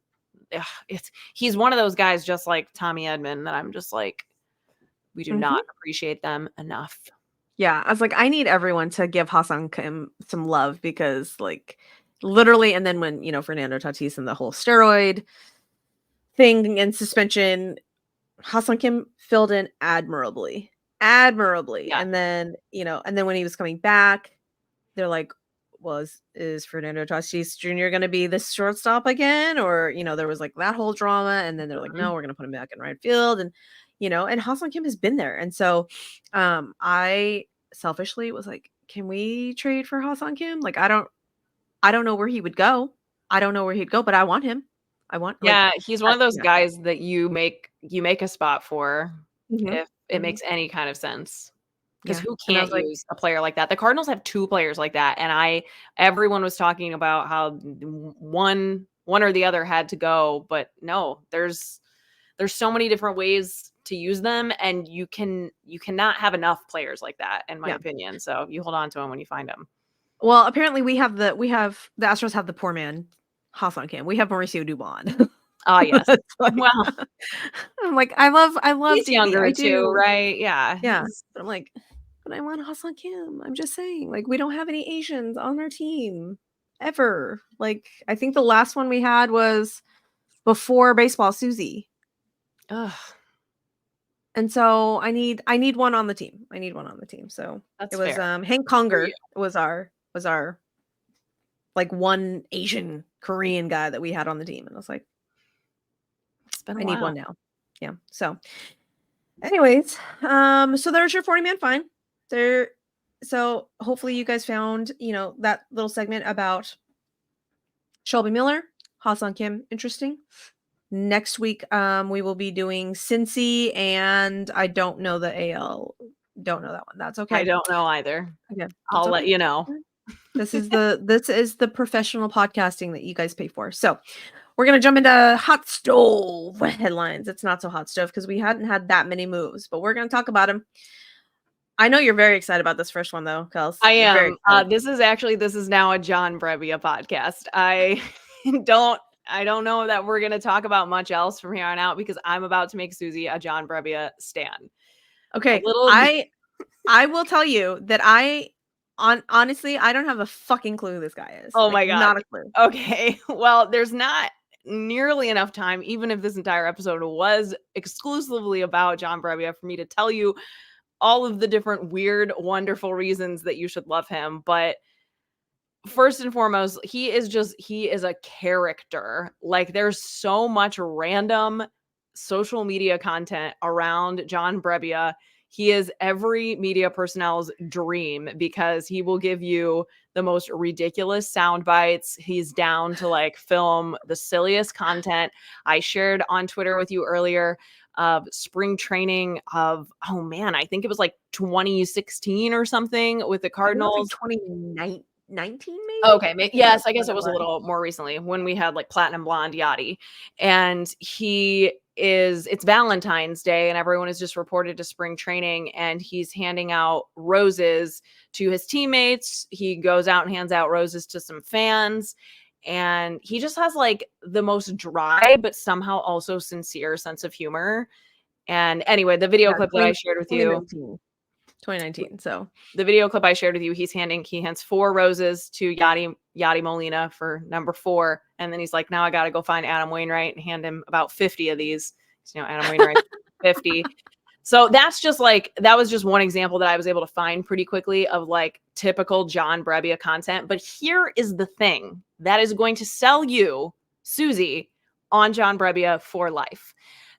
he's one of those guys, just like Tommy Edman, that I'm just like, we do not appreciate them enough. Yeah, I was like, I need everyone to give Ha-Sung Kim some love, because like literally, and then when, Fernando Tatis and the whole steroid thing and suspension, Ha-Sung Kim filled in admirably. Yeah. And then, when he was coming back, they're like, well, is Fernando Tatis Jr. going to be this shortstop again? Or, there was like that whole drama, and then they're like, no, we're going to put him back in right field. And, and Ha-Sung Kim has been there. And so I selfishly was like, can we trade for Ha-Sung Kim? Like, I don't know where he would go. But I want him. He's one of those guys that you make a spot for if it makes any kind of sense. Because who can't use a player like that? The Cardinals have two players like that, and everyone was talking about how one or the other had to go, but no, there's so many different ways to use them, and you cannot have enough players like that, in my opinion. So you hold on to them when you find them. Well, apparently the Astros have the poor man Ha-Seong Kim. We have Mauricio Dubon. Oh, yes. Like, Well, I'm like, I love he's DB. younger I too, do. right? Yeah. Yeah. But I'm like, but I want Ha-Seong Kim. I'm just saying, like, we don't have any Asians on our team ever. Like, I think the last one we had was before baseball Suzy. Ugh, And so I need one on the team. I need one on the team. So that's it was fair. Hank For Conger you. was our like one Asian Korean guy that we had on the team. And I was like, It's been a I need while. one now. Yeah. So anyways, so there's your 40-man fine. There, so hopefully you guys found, that little segment about Shelby Miller, Ha-Seong Kim interesting. Next week, we will be doing Cincy, and I don't know the AL. Don't know that one. That's okay. I don't know either. Okay. I'll let you know. This is the professional podcasting that you guys pay for. So we're gonna jump into hot stove headlines. It's not so hot stove because we hadn't had that many moves, but we're gonna talk about them. I know you're very excited about this first one though, Kels. I You're very am. excited. This is now a John Brebbia podcast. I don't know that we're going to talk about much else from here on out because I'm about to make Suzy a John Brebbia stan. Okay, little- I will tell you that honestly, I don't have a fucking clue who this guy is. Oh Like, my God. not a clue. Okay. Well, there's not nearly enough time, even if this entire episode was exclusively about John Brebbia, for me to tell you all of the different weird, wonderful reasons that you should love him. But first and foremost, he is a character. Like, there's so much random social media content around John Brebbia. He is every media personnel's dream because he will give you the most ridiculous sound bites. He's down to like film the silliest content. I shared on Twitter with you earlier of spring training of, oh man, I think it was like 2016 or something with the Cardinals. 2019 maybe. Okay, yes, I guess it was a little more recently when we had like Platinum Blonde Yachty, and it's Valentine's Day and everyone is just reported to spring training and he's handing out roses to his teammates. He goes out and hands out roses to some fans, and he just has like the most dry but somehow also sincere sense of humor. And anyway, the video clip that I shared with you, 2019. So the video clip I shared with you, he hands 4 roses to Yadi Molina for number 4. And then he's like, now I got to go find Adam Wainwright and hand him about 50 of these. Adam Wainwright, 50. So that was just one example that I was able to find pretty quickly of like typical John Brebbia content. But here is the thing that is going to sell you, Suzy, on John Brebbia for life.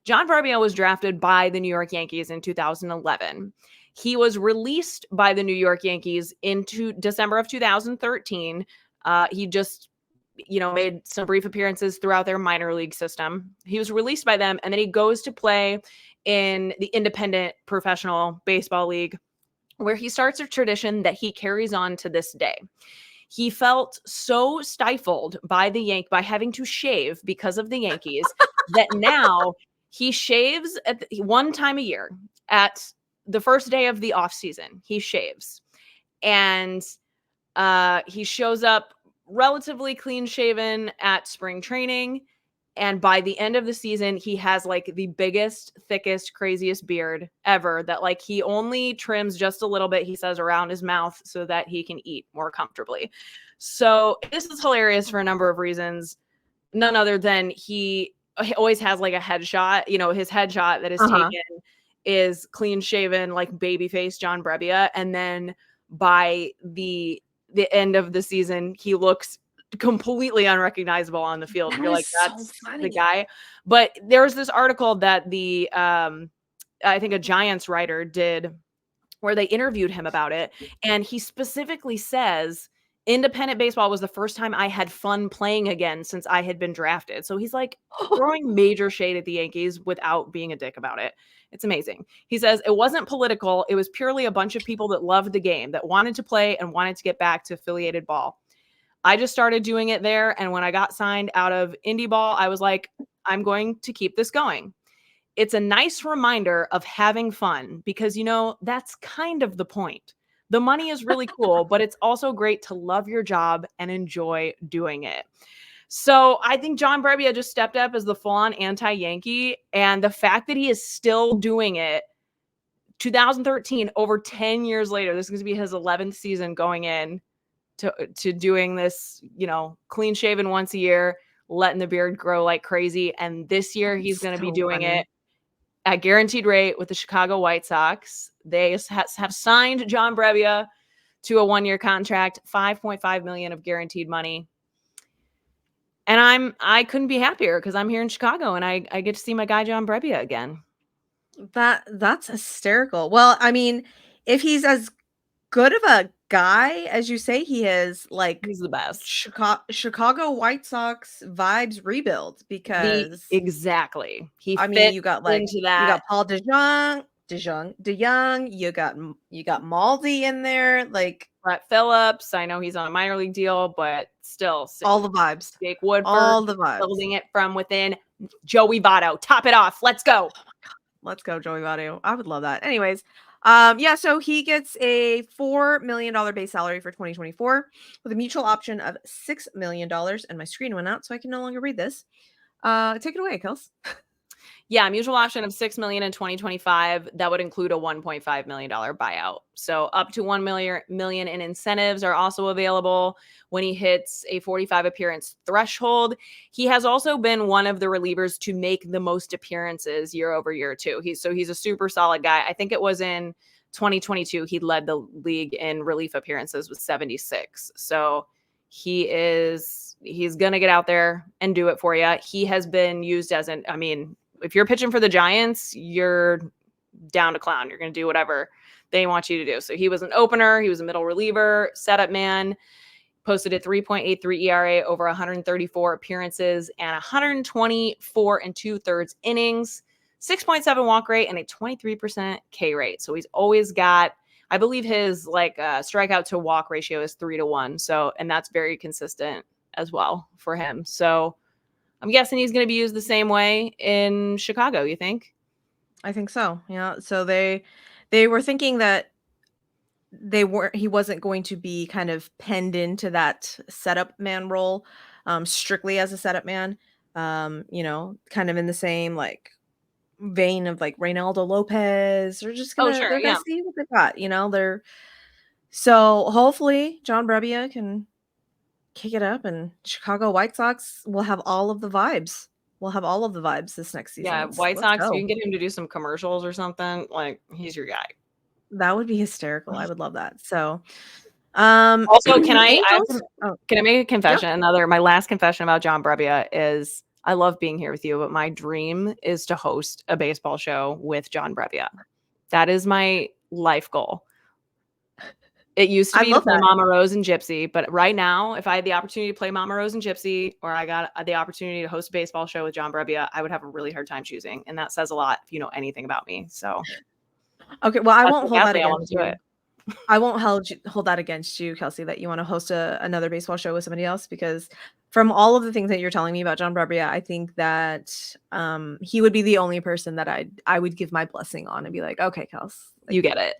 John Brebbia was drafted by the New York Yankees in 2011. He was released by the New York Yankees into December of 2013. He just, made some brief appearances throughout their minor league system. He was released by them, and then he goes to play in the independent professional baseball league, where he starts a tradition that he carries on to this day. He felt so stifled by having to shave because of the Yankees that now he shaves one time a year at the first day of the off season. He shaves, and he shows up relatively clean shaven at spring training. And by the end of the season, he has like the biggest, thickest, craziest beard ever that like he only trims just a little bit, he says, around his mouth so that he can eat more comfortably. So this is hilarious for a number of reasons. None other than he always has like a headshot, his headshot that is taken is clean shaven, like baby face John Brebbia. And then by the end of the season, he looks completely unrecognizable on the field. You're like, that's so the guy. But there's this article that I think a Giants writer did where they interviewed him about it. And he specifically says, independent baseball was the first time I had fun playing again since I had been drafted. So he's like throwing major shade at the Yankees without being a dick about it. It's amazing. He says, it wasn't political. It was purely a bunch of people that loved the game, that wanted to play and wanted to get back to affiliated ball. I just started doing it there. And when I got signed out of indie ball, I was like, I'm going to keep this going. It's a nice reminder of having fun because, that's kind of the point. The money is really cool, but it's also great to love your job and enjoy doing it. So I think John Brebbia just stepped up as the full-on anti-Yankee, and the fact that he is still doing it 2013, over 10 years later, this is going to be his 11th season going in to doing this, clean shaven once a year, letting the beard grow like crazy. And this year he's going to be doing it at guaranteed rate with the Chicago White Sox. They have signed John Brebbia to a 1-year contract, $5.5 million of guaranteed money. And I couldn't be happier because I'm here in Chicago and I get to see my guy John Brebbia again. That's hysterical. Well, I mean, if he's as good of a guy as you say he is, like, He's the best. Chicago White Sox vibes rebuild, because exactly. I mean, you got into that. You got Paul DeJong, you got Maldi in there, like Brett Phillips. I know he's on a minor league deal, but still, all the vibes. Jake Woodford, all the vibes. Building it from within. Joey Votto, top it off. Let's go. Let's go, Joey Votto. I would love that. Anyways, yeah, so he gets a $4 million base salary for 2024 with a mutual option of $6 million. And my screen went out, so I can no longer read this. Take it away, Kels. Yeah, mutual option of $6 million in 2025. That would include a $1.5 million buyout. So up to $1 million in incentives are also available when he hits a 45 appearance threshold. He has also been one of the relievers to make the most appearances year over year too. He's a super solid guy. I think it was in 2022 he led the league in relief appearances with 76. So he's going to get out there and do it for you. He has been used as if you're pitching for the Giants, you're down to clown. You're going to do whatever they want you to do. So he was an opener. He was a middle reliever, setup man, posted a 3.83 ERA over 134 appearances and 124 2/3 innings, 6.7 walk rate, and a 23% K rate. So he's always got, I believe his strikeout to walk ratio is 3-1. So, and that's very consistent as well for him. So I'm guessing he's going to be used the same way in Chicago, you think? I think so. Yeah. So they were thinking that he wasn't going to be kind of penned into that setup man role, strictly as a setup man. Kind of in the same like vein of like Reynaldo Lopez. They're just gonna they're gonna see what they got. So hopefully John Brebbia can kick it up, and Chicago White Sox will have all of the vibes. We'll have all of the vibes this next season. Yeah, White Sox, you can get him to do some commercials or something. Like, he's your guy. That would be hysterical. I would love that. So, also, can I make a confession? Yeah. My last confession about John Brebbia is I love being here with you, but my dream is to host a baseball show with John Brebbia. That is my life goal. It used to be to play Mama Rose and Gypsy, but right now, if I had the opportunity to play Mama Rose and Gypsy, or I got the opportunity to host a baseball show with John Brebbia, I would have a really hard time choosing, and that says a lot if you know anything about me. So, okay, well, I won't hold that against you. I won't hold that against you, Kelsey, that you want to host another baseball show with somebody else, because from all of the things that you're telling me about John Brebbia, I think that he would be the only person that I would give my blessing on and be like, okay, Kels, like, you get it.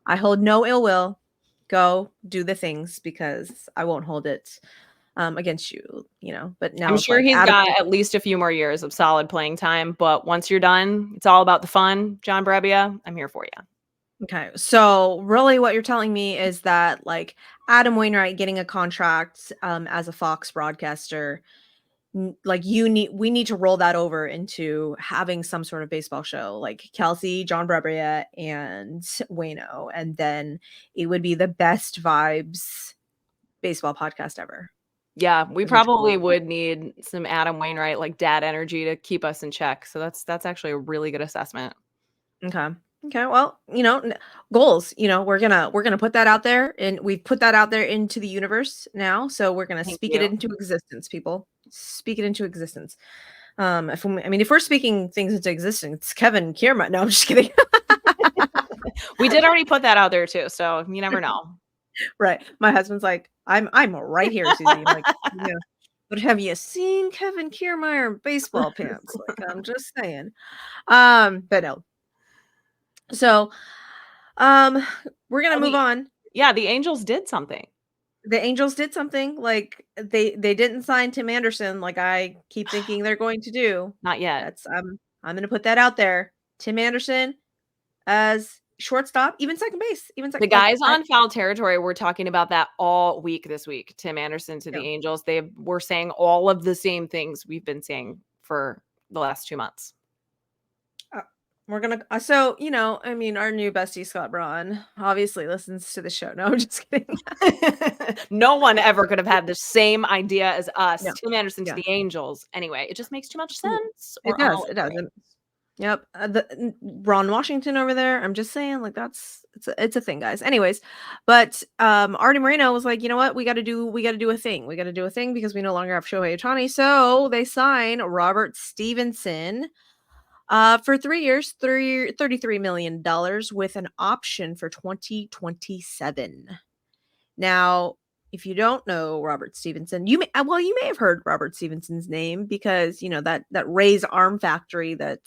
I hold no ill will. Go do the things, because I won't hold it against you, but now I'm sure he's got at least a few more years of solid playing time, but once you're done, it's all about the fun. John Brebbia, I'm here for you. Okay, so really what you're telling me is that like Adam Wainwright getting a contract as a Fox broadcaster, like we need to roll that over into having some sort of baseball show, like Kelsey, John Brebbia, and Wayno, and then it would be the best vibes baseball podcast ever. Yeah, we probably would need some Adam Wainwright like dad energy to keep us in check. So that's actually a really good assessment. Okay, well, goals, we're gonna put that out there, and we've put that out there into the universe now, so we're gonna speak it into existence. People, speak it into existence. If we're speaking things into existence, Kevin Kierma. No, I'm just kidding. We did already put that out there too, so you never know. Right, my husband's like, I'm right here, Suzy. I'm like, yeah. But have you seen Kevin Kiermaier in baseball pants? Like, I'm just saying. But no. So, we're gonna move on. Yeah, the Angels did something. the Angels did something. Like they didn't sign Tim Anderson like I keep thinking they're going to do. Not yet. That's I'm going to put that out there. Tim Anderson as shortstop, even second base, even The second. Like, guys on foul territory were talking about that all week this week. Tim Anderson to the yeah. Angels. They were saying all of the same things we've been saying for the last 2 months. We're gonna so I mean, our new bestie Scott Braun obviously listens to the show. No, I'm just kidding. No one ever could have had the same idea as us. No. Tim Anderson to Yeah. the Angels. Anyway, it just makes too much Ooh, sense. it We're all does. It in does. agreement. Yep. Ron Washington over there. I'm just saying, like it's a thing, guys. Anyways, but Artie Moreno was like, you know what? We got to do a thing. We got to do a thing because we no longer have Shohei Ohtani. So they sign Robert Stevenson for 3 years, $33 million with an option for 2027. Now, if you don't know Robert Stevenson, you may have heard Robert Stevenson's name because that Ray's Arm Factory that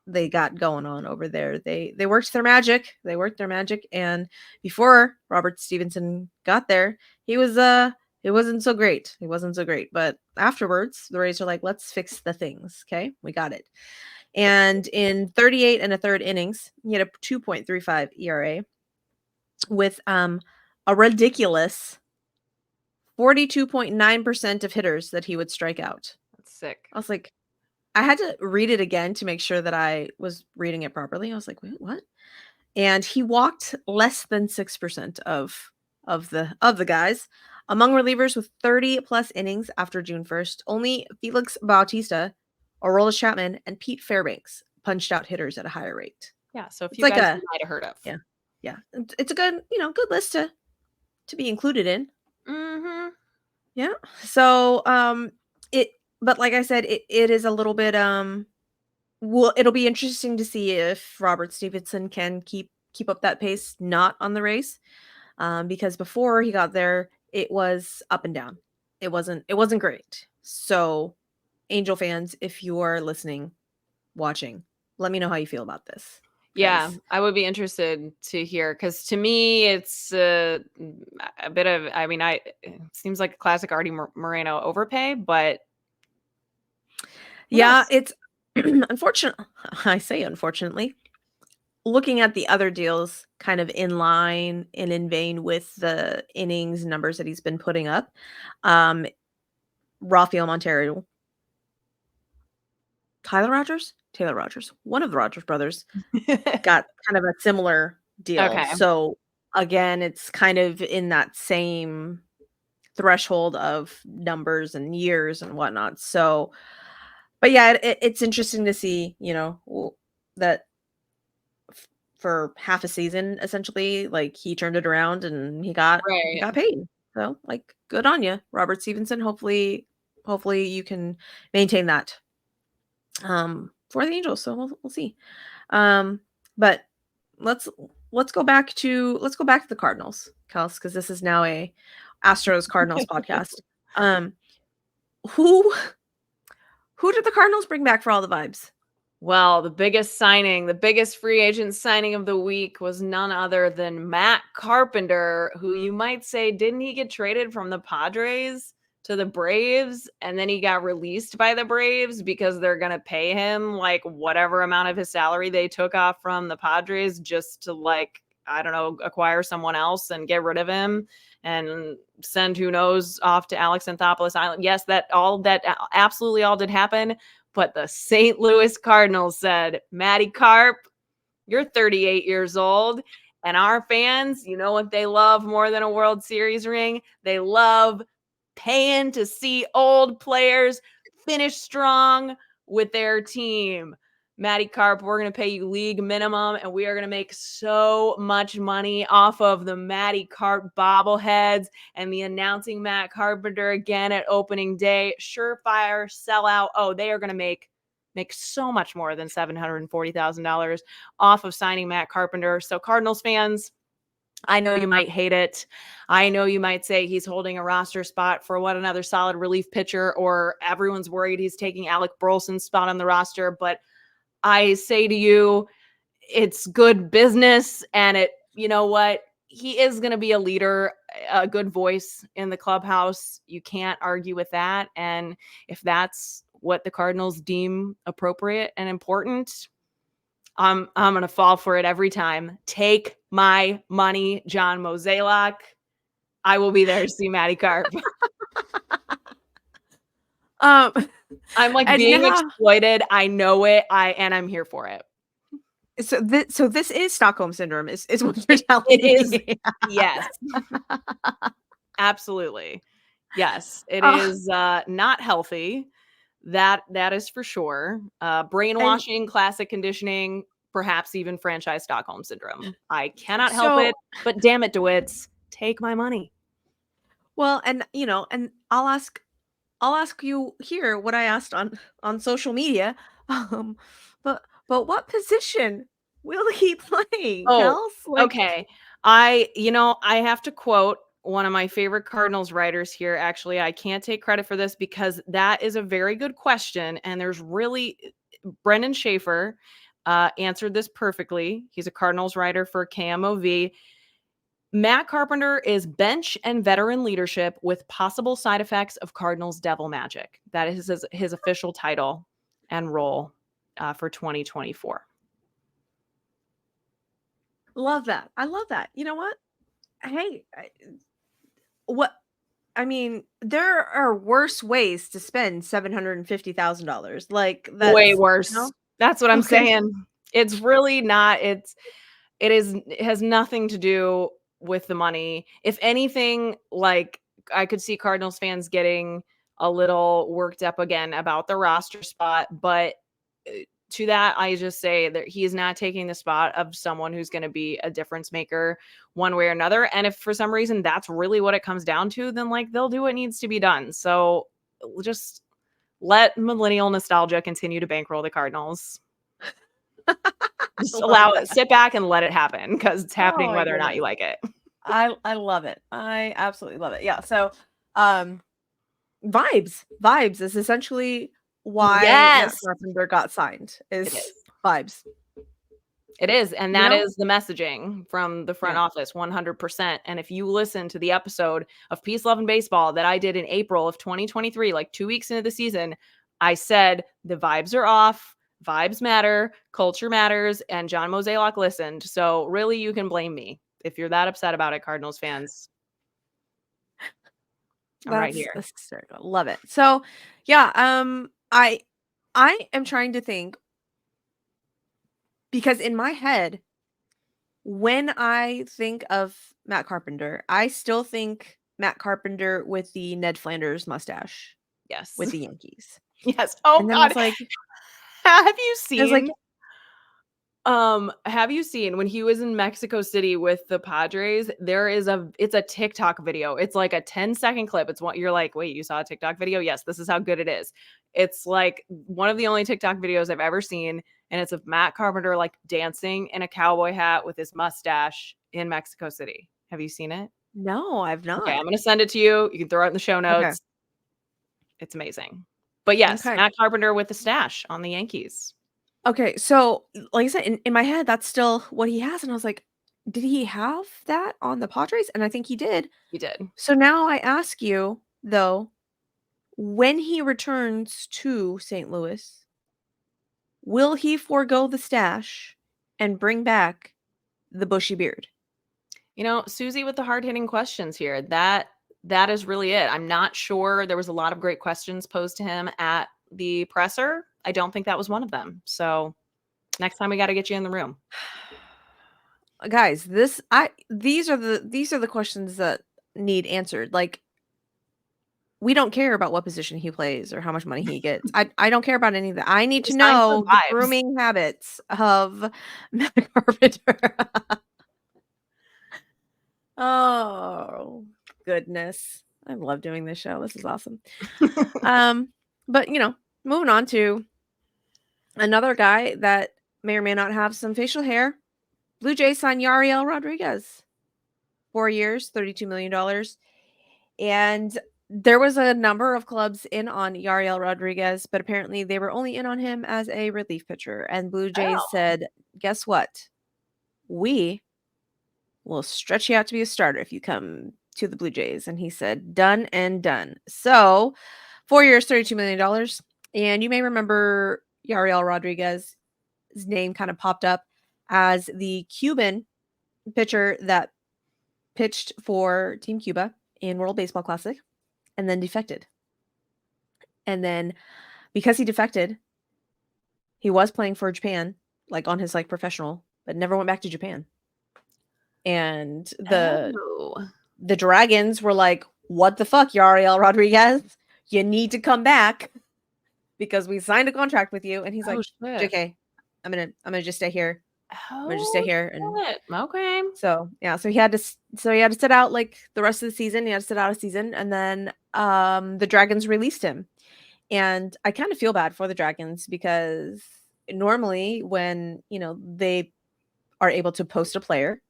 they got going on over there. They worked their magic. And before Robert Stevenson got there, he was it wasn't so great. But afterwards, the Rays are like, let's fix the things. Okay, we got it. And in 38 and a third innings, he had a 2.35 ERA with a ridiculous 42.9% of hitters that he would strike out. That's sick. I was like, I had to read it again to make sure that I was reading it properly. I was like, wait, what? And he walked less than 6% of the guys. Among relievers with 30 plus innings after June 1st, only Felix Bautista, Aroldis Chapman, and Pete Fairbanks punched out hitters at a higher rate. Yeah, so It's you like guys might have heard of. Yeah. It's a good, good list to be included in. Mm-hmm. Yeah. So, but like I said, it is a little bit, it'll be interesting to see if Robert Stevenson can keep up that pace, not on the race. Because before he got there, it was up and down. It wasn't great. So, Angel fans, if you are listening, watching, let me know how you feel about this. Yeah, I would be interested to hear because to me, it's a bit of, I mean, it seems like a classic Artie Moreno overpay, but yeah, it's unfortunate. I say unfortunately. Looking at the other deals kind of in line and in vein with the innings numbers that he's been putting up, Rafael Montero, Taylor Rogers, one of the Rogers brothers, got kind of a similar deal. Okay. So again, it's kind of in that same threshold of numbers and years and whatnot. So, but yeah, it's interesting to see, that for half a season, essentially, like he turned it around and he got paid. So, like, good on you, Robert Stevenson. Hopefully you can maintain that for the Angels. So we'll see. But let's go back to the Cardinals, Kels, because this is now a Astros Cardinals podcast. Who did the Cardinals bring back for all the vibes? Well, the biggest free agent signing of the week was none other than Matt Carpenter, who you might say, didn't he get traded from the Padres to the Braves? And then he got released by the Braves because they're going to pay him like whatever amount of his salary they took off from the Padres just to, like, I don't know, acquire someone else and get rid of him and send who knows off to Alex Anthopoulos Island. Yes, that absolutely all did happen. But the St. Louis Cardinals said, Matty Carp, you're 38 years old. And our fans, you know what they love more than a World Series ring? They love paying to see old players finish strong with their team. Matty Carp, we're going to pay you league minimum, and we are going to make so much money off of the Matty Carp bobbleheads and the announcing Matt Carpenter again at opening day. Surefire sellout. Oh, they are going to make so much more than $740,000 off of signing Matt Carpenter. So Cardinals fans, I know you might hate it. I know you might say he's holding a roster spot for another solid relief pitcher, or everyone's worried he's taking Alec Burleson's spot on the roster, but I say to you, it's good business, and you know what? he is going to be a leader, a good voice in the clubhouse. You can't argue with that. And if that's what the Cardinals deem appropriate and important, I'm going to fall for it every time. Take my money, John Mozeliak. I will be there to see Matty Carp. Um, I'm like and being now, exploited. I know it. And I'm here for it. so this is Stockholm syndrome. Is what you're telling It me? is. Yes. Absolutely. Yes. It Oh, is not healthy. That is for sure. and Brainwashing, classic conditioning, perhaps even franchise Stockholm syndrome. I cannot help so it, but damn it, DeWitts, take my money. well, and and I'll ask you here what I asked on social media. Um, but what position will he play, Oh, Kels? Like, okay. I have to quote one of my favorite Cardinals writers here. Actually, I can't take credit for this because that is a very good question. And there's really Brendan Schaefer answered this perfectly. He's a Cardinals writer for KMOV. Matt Carpenter is bench and veteran leadership with possible side effects of Cardinals devil magic. That is his official title and role for 2024. love that. I love that. You know what? Hey, what I mean, there are worse ways to spend $750,000. Like Way that's worse. That's what I'm okay. saying. It's really not. It has nothing to do with the money. If anything, like I could see Cardinals fans getting a little worked up again about the roster spot, but to that I just say that he is not taking the spot of someone who's going to be a difference maker one way or another. And if for some reason that's really what it comes down to, then like they'll do what needs to be done. So just let millennial nostalgia continue to bankroll the Cardinals. Just Love allow it. that. Sit back and let it happen because it's Oh happening my whether or not you goodness. like it. I love it. I absolutely love it. Yeah. So, um, vibes is essentially why Matt Yes, Carpenter got signed. it Is is. vibes. It is. And You that know? is the messaging from the front Yeah. office 100%. And if you listen to the episode of Peace, Love, and Baseball that I did in April of 2023, like 2 weeks into the season, I said the vibes are off. Vibes matter. Culture matters. And John Mozeliak listened. So really, you can blame me if you're that upset about it, Cardinals fans. I'm right That's here. hysterical. Love it. So, yeah, I am trying to think because in my head, when I think of Matt Carpenter, I still think Matt Carpenter with the Ned Flanders mustache Yes. with the Yankees. Yes. Oh And then God. Have you I was like, seen have you seen when he was in Mexico City with the Padres? It's a TikTok video. It's like a 10-second clip. It's what you're like, wait, you saw a TikTok video? Yes, this is how good it is. It's like one of the only TikTok videos I've ever seen. And it's of Matt Carpenter like dancing in a cowboy hat with his mustache in Mexico City. Have you seen it? no, I've Okay, not. I'm gonna send it to you. You can throw it in the show Okay. notes. It's amazing. But yes, Okay. Matt Carpenter with the stash on the Yankees. Okay. So, like I said, in my head, that's still what he has. And I was like, did he have that on the Padres? And I think he did. You did. So now I ask you, though, when he returns to St. Louis, will he forego the stash and bring back the bushy beard? Suzy with the hard-hitting questions here. That is really it. I'm not sure. There was a lot of great questions posed to him at the presser. I don't think that was one of them. So next time we got to get you in the room. Guys, these are the questions that need answered. Like, we don't care about what position he plays or how much money he gets. I don't care about any of that. I need He to signed for know the vibes. grooming habits of Matt Carpenter. Oh, goodness. I love doing this show. This is awesome. But moving on to another guy that may or may not have some facial hair. Blue Jays signed Yariel Rodriguez. 4 years, $32 million. And there was a number of clubs in on Yariel Rodriguez, but apparently they were only in on him as a relief pitcher. And Blue Jays Oh, said, guess what? We we'll stretch you out to be a starter if you come to the Blue Jays. And he said, done and done. So 4 years, $32 million. And you may remember Yariel Rodriguez's name kind of popped up as the Cuban pitcher that pitched for Team Cuba in World Baseball Classic and then defected. And then because he defected, he was playing for Japan, like on his like professional, but never went back to Japan. And the Dragons were like, what the fuck, Yariel Rodriguez? You need to come back because we signed a contract with you. And he's like, JK, I'm gonna just stay here. I'm gonna just stay here. And okay. So yeah, so he had to sit out like the rest of the season. He had to sit out a season, and then the Dragons released him. And I kind of feel bad for the Dragons because normally when they are able to post a player,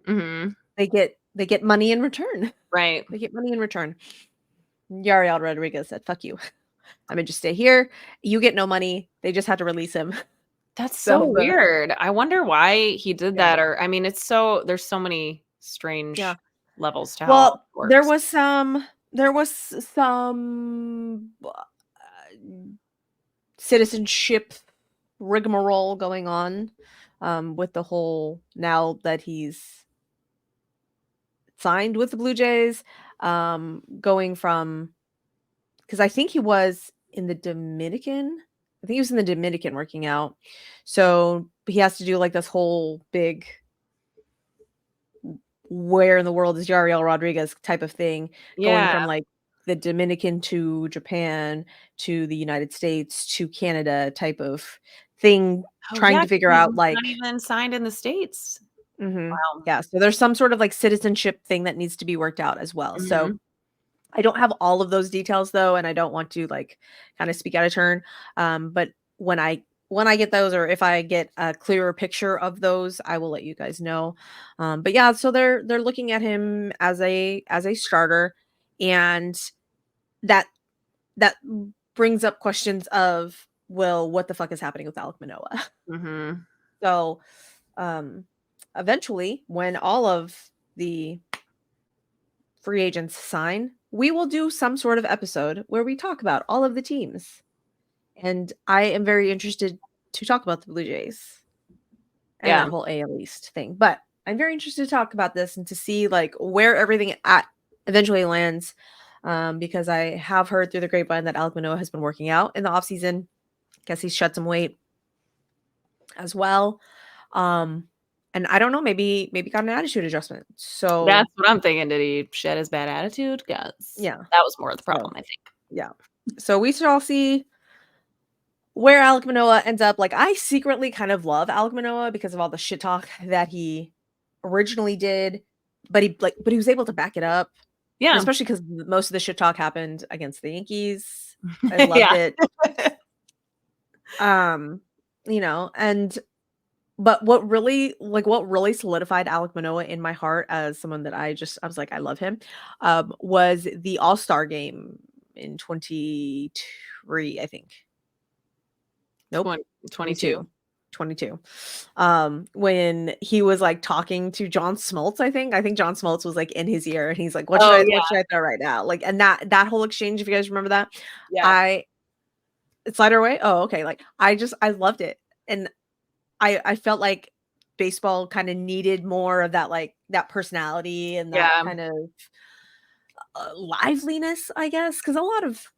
they get money in return. Right. They get money in return. Yariel Rodriguez said, "Fuck you. I'm gonna just stay here. You get no money." They just had to release him. That's so weird. I wonder why he did that. Or I mean, there's so many strange levels to how it works. There was some citizenship rigmarole going on with the whole, now that he's signed with the Blue Jays, going from, because I think he was in the Dominican. I think he was in the Dominican working out. So he has to do like this whole big where in the world is Yariel Rodriguez type of thing, going from like the Dominican to Japan to the United States to Canada type of thing, trying to figure out like not even signed in the States. Wow. Yeah. So there's some sort of like citizenship thing that needs to be worked out as well. So I don't have all of those details though, and I don't want to like kind of speak out of turn. But when I get those, or if I get a clearer picture of those, I will let you guys know. But yeah, so they're looking at him as a starter, and that brings up questions of, well, what the fuck is happening with Alek Manoah? So eventually, when all of the free agents sign, we will do some sort of episode where we talk about all of the teams. And I am very interested to talk about the Blue Jays and that whole AL East thing. But I'm very interested to talk about this and to see like where everything eventually lands. Because I have heard through the grapevine that Alek Manoah has been working out in the offseason. Guess he's shed some weight as well. And I don't know, maybe got an attitude adjustment. So that's what I'm thinking. Did he shed his bad attitude? Because that was more of the problem, I think. Yeah. So we should all see where Alek Manoah ends up. Like, I secretly kind of love Alek Manoah because of all the shit talk that he originally did, but he was able to back it up. Yeah. And especially because most of the shit talk happened against the Yankees. I loved it. But what really solidified Alek Manoah in my heart as someone that I was like, I love him, was the All-Star game in 23, I think. Nope. 22. When he was like talking to John Smoltz, I think John Smoltz was like in his ear and he's like, what should I throw right now? Like, and that whole exchange, if you guys remember that, slider away. Oh, okay. Like, I loved it. And I felt like baseball kind of needed more of that, like that personality and that kind of liveliness, I guess. Cause a lot of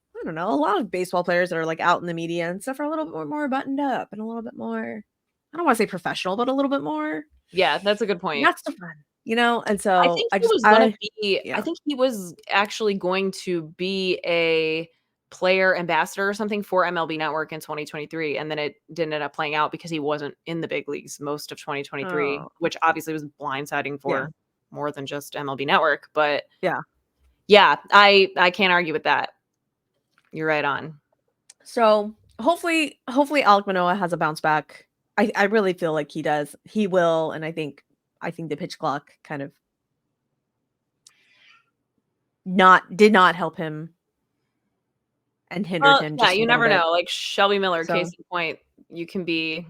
baseball players that are like out in the media and stuff are a little bit more buttoned up and a little bit more, I don't want to say professional, but a little bit more. Yeah, that's a good point. That's the fun, And so I think he was actually going to be a player ambassador or something for MLB Network in 2023, and then it didn't end up playing out because he wasn't in the big leagues most of 2023, which obviously was blindsiding for more than just MLB Network. But I can't argue with that. You're right on. So hopefully Alek Manoah has a bounce back. I really feel like he does. He will, and I think the pitch clock kind of did not help him and hindered him. Yeah, you never know. Like Shelby Miller, case in point, you can be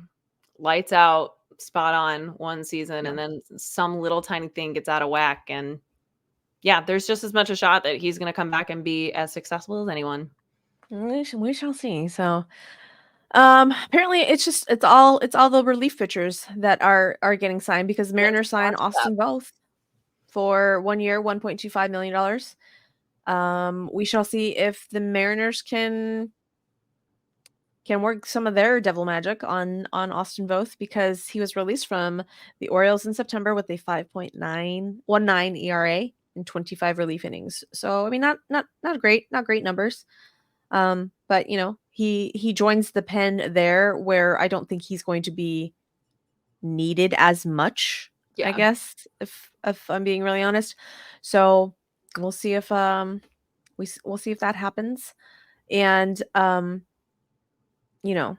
lights out spot on one season, Yeah. and then some little tiny thing gets out of whack, and yeah, there's just as much a shot that he's going to come back and be as successful as anyone. We shall see. So, apparently it's all the relief pitchers that are getting signed because Mariners signed Austin Voth for 1 year, $1.25 million. We shall see if the Mariners can work some of their devil magic on Austin Voth because he was released from the Orioles in September with a 5.919 ERA in 25 relief innings. So I mean, not great numbers. But you know, he joins the pen there where I don't think he's going to be needed as much. I Yeah. guess if I'm being really honest. So we'll see if we'll see if that happens, and you know,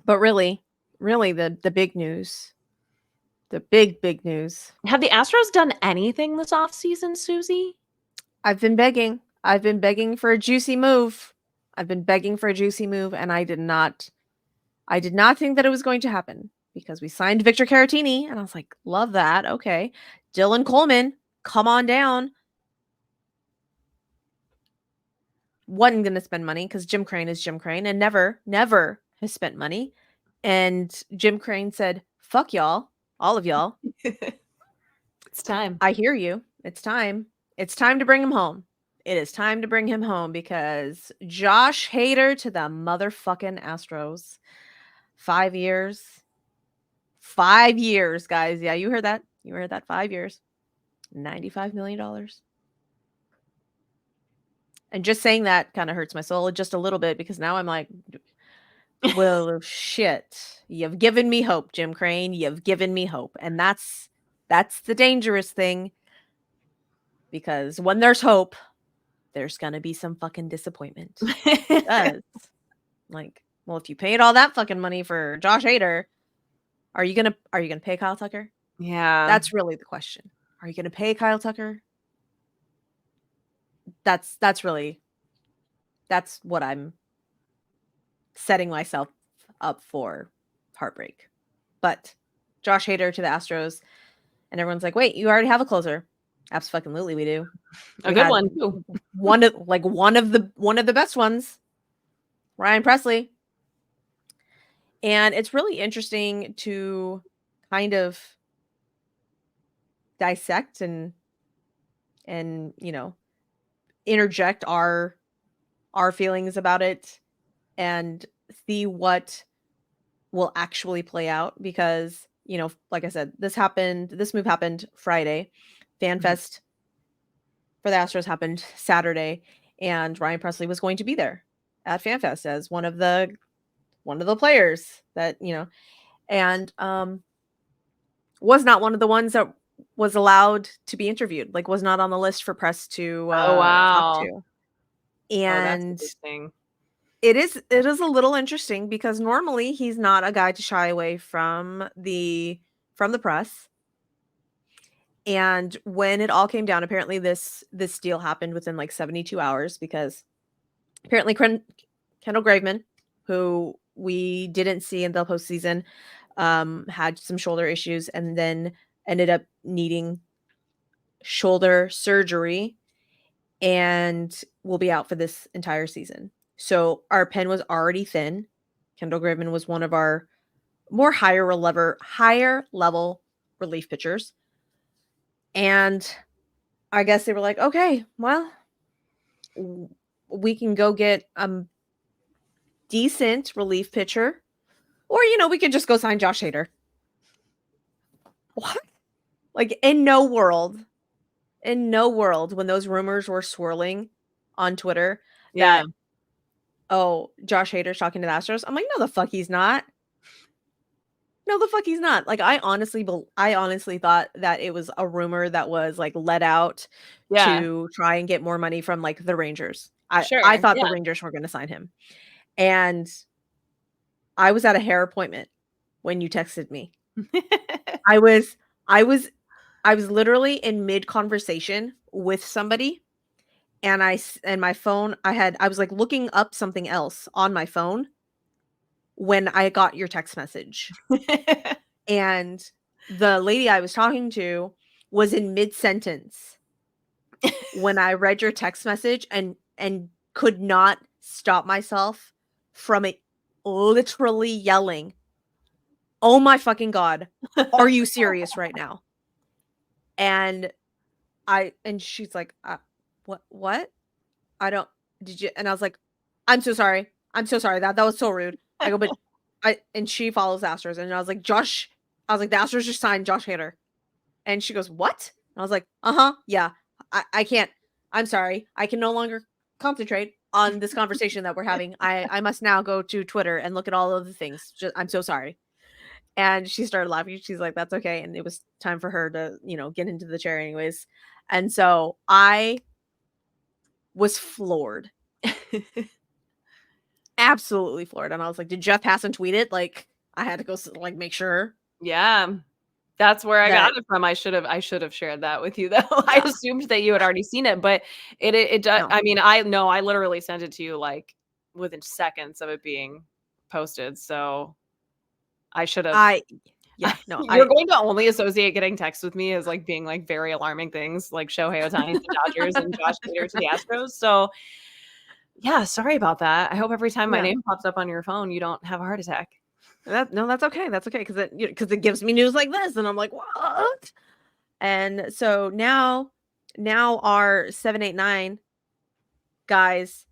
but really the big news, the big news. Have the Astros done anything this offseason, Suzy? I've been begging for a juicy move. I've been begging for a juicy move, and I did not think that it was going to happen because we signed Victor Caratini, and I was like, love that. Okay. Dylan Coleman, come on down. Wasn't going to spend money because Jim Crane is Jim Crane and never has spent money. And Jim Crane said, fuck y'all, all of y'all. It's time. I hear you. It's time. It's time to bring him home. It is time to bring him home because Josh Hader to the motherfucking Astros. 5 years. 5 years, guys. Yeah, you heard that. 5 years. $95 million. And just saying that kind of hurts my soul just a little bit because now I'm like, well, shit. You've given me hope, Jim Crane. You've given me hope. And that's the dangerous thing because when there's hope, there's going to be some fucking disappointment. Like, well, if you paid all that fucking money for Josh Hader, are you going to pay Kyle Tucker? Yeah. That's really the question. Are you going to pay Kyle Tucker? That's what I'm setting myself up for heartbreak. But Josh Hader to the Astros, and everyone's like, "Wait, you already have a closer?" Absolutely, we do. A good one too. One of the best ones, Ryan Presley. And it's really interesting to kind of dissect and you know, interject our feelings about it and see what will actually play out because, you know, like I said, this move happened Friday. FanFest for the Astros happened Saturday, and Ryan Presley was going to be there at FanFest as one of the players that, you know, and was not one of the ones that was allowed to be interviewed, like was not on the list for press to Oh, wow. talk to. And that's interesting. it is a little interesting because normally he's not a guy to shy away from the press. And when it all came down, apparently this deal happened within like 72 hours because apparently Kendall Graveman, who we didn't see in the postseason, had some shoulder issues and then ended up needing shoulder surgery and will be out for this entire season. So our pen was already thin. Kendall Graveman was one of our more higher level relief pitchers. And I guess they were like, okay, well, we can go get a decent relief pitcher, or, you know, we could just go sign Josh Hader. What? Like, in no world, when those rumors were swirling on Twitter that, oh, Josh Hader's talking to the Astros, I'm like, no, the fuck he's not. No, the fuck he's not. Like, I honestly thought that it was a rumor that was like let out to try and get more money from like the Rangers. I thought the Rangers were going to sign him. And I was at a hair appointment when you texted me. I was literally in mid conversation with somebody, and my phone, I was like looking up something else on my phone when I got your text message. And the lady I was talking to was in mid-sentence when I read your text message and could not stop myself from it literally yelling, "Oh my fucking God, are you serious right now?" And she's like, what? I don't, did you?" And I was like, I'm so sorry. I'm so sorry. That was so rude. I go, "But and she follows the Astros." And I was like, "The Astros just signed Josh Hader." And she goes, "What?" And I was like, "Uh-huh. Yeah. I can't. I'm sorry. I can no longer concentrate on this conversation that we're having. I must now go to Twitter and look at all of the things. I'm so sorry." And she started laughing. She's like, "That's okay." And it was time for her to, get into the chair anyways. And so I was floored. Absolutely floored. And I was like, "Did Jeff Hassan tweet it?" Like, I had to go make sure. Yeah. That's where I That got it from. I should have shared that with you, though. I Yeah. assumed that you had already seen it, but it does. No. I mean, I literally sent it to you like within seconds of it being posted. So I should have. No, You're going to only associate getting texts with me as like being like very alarming things, like Shohei Ohtani to the Dodgers and Josh Hader to the Astros. So yeah, sorry about that. I hope every time my Yeah. name pops up on your phone, you don't have a heart attack. No, that's okay. That's okay because it gives me news like this, and I'm like, "What?" And so now our 789 guys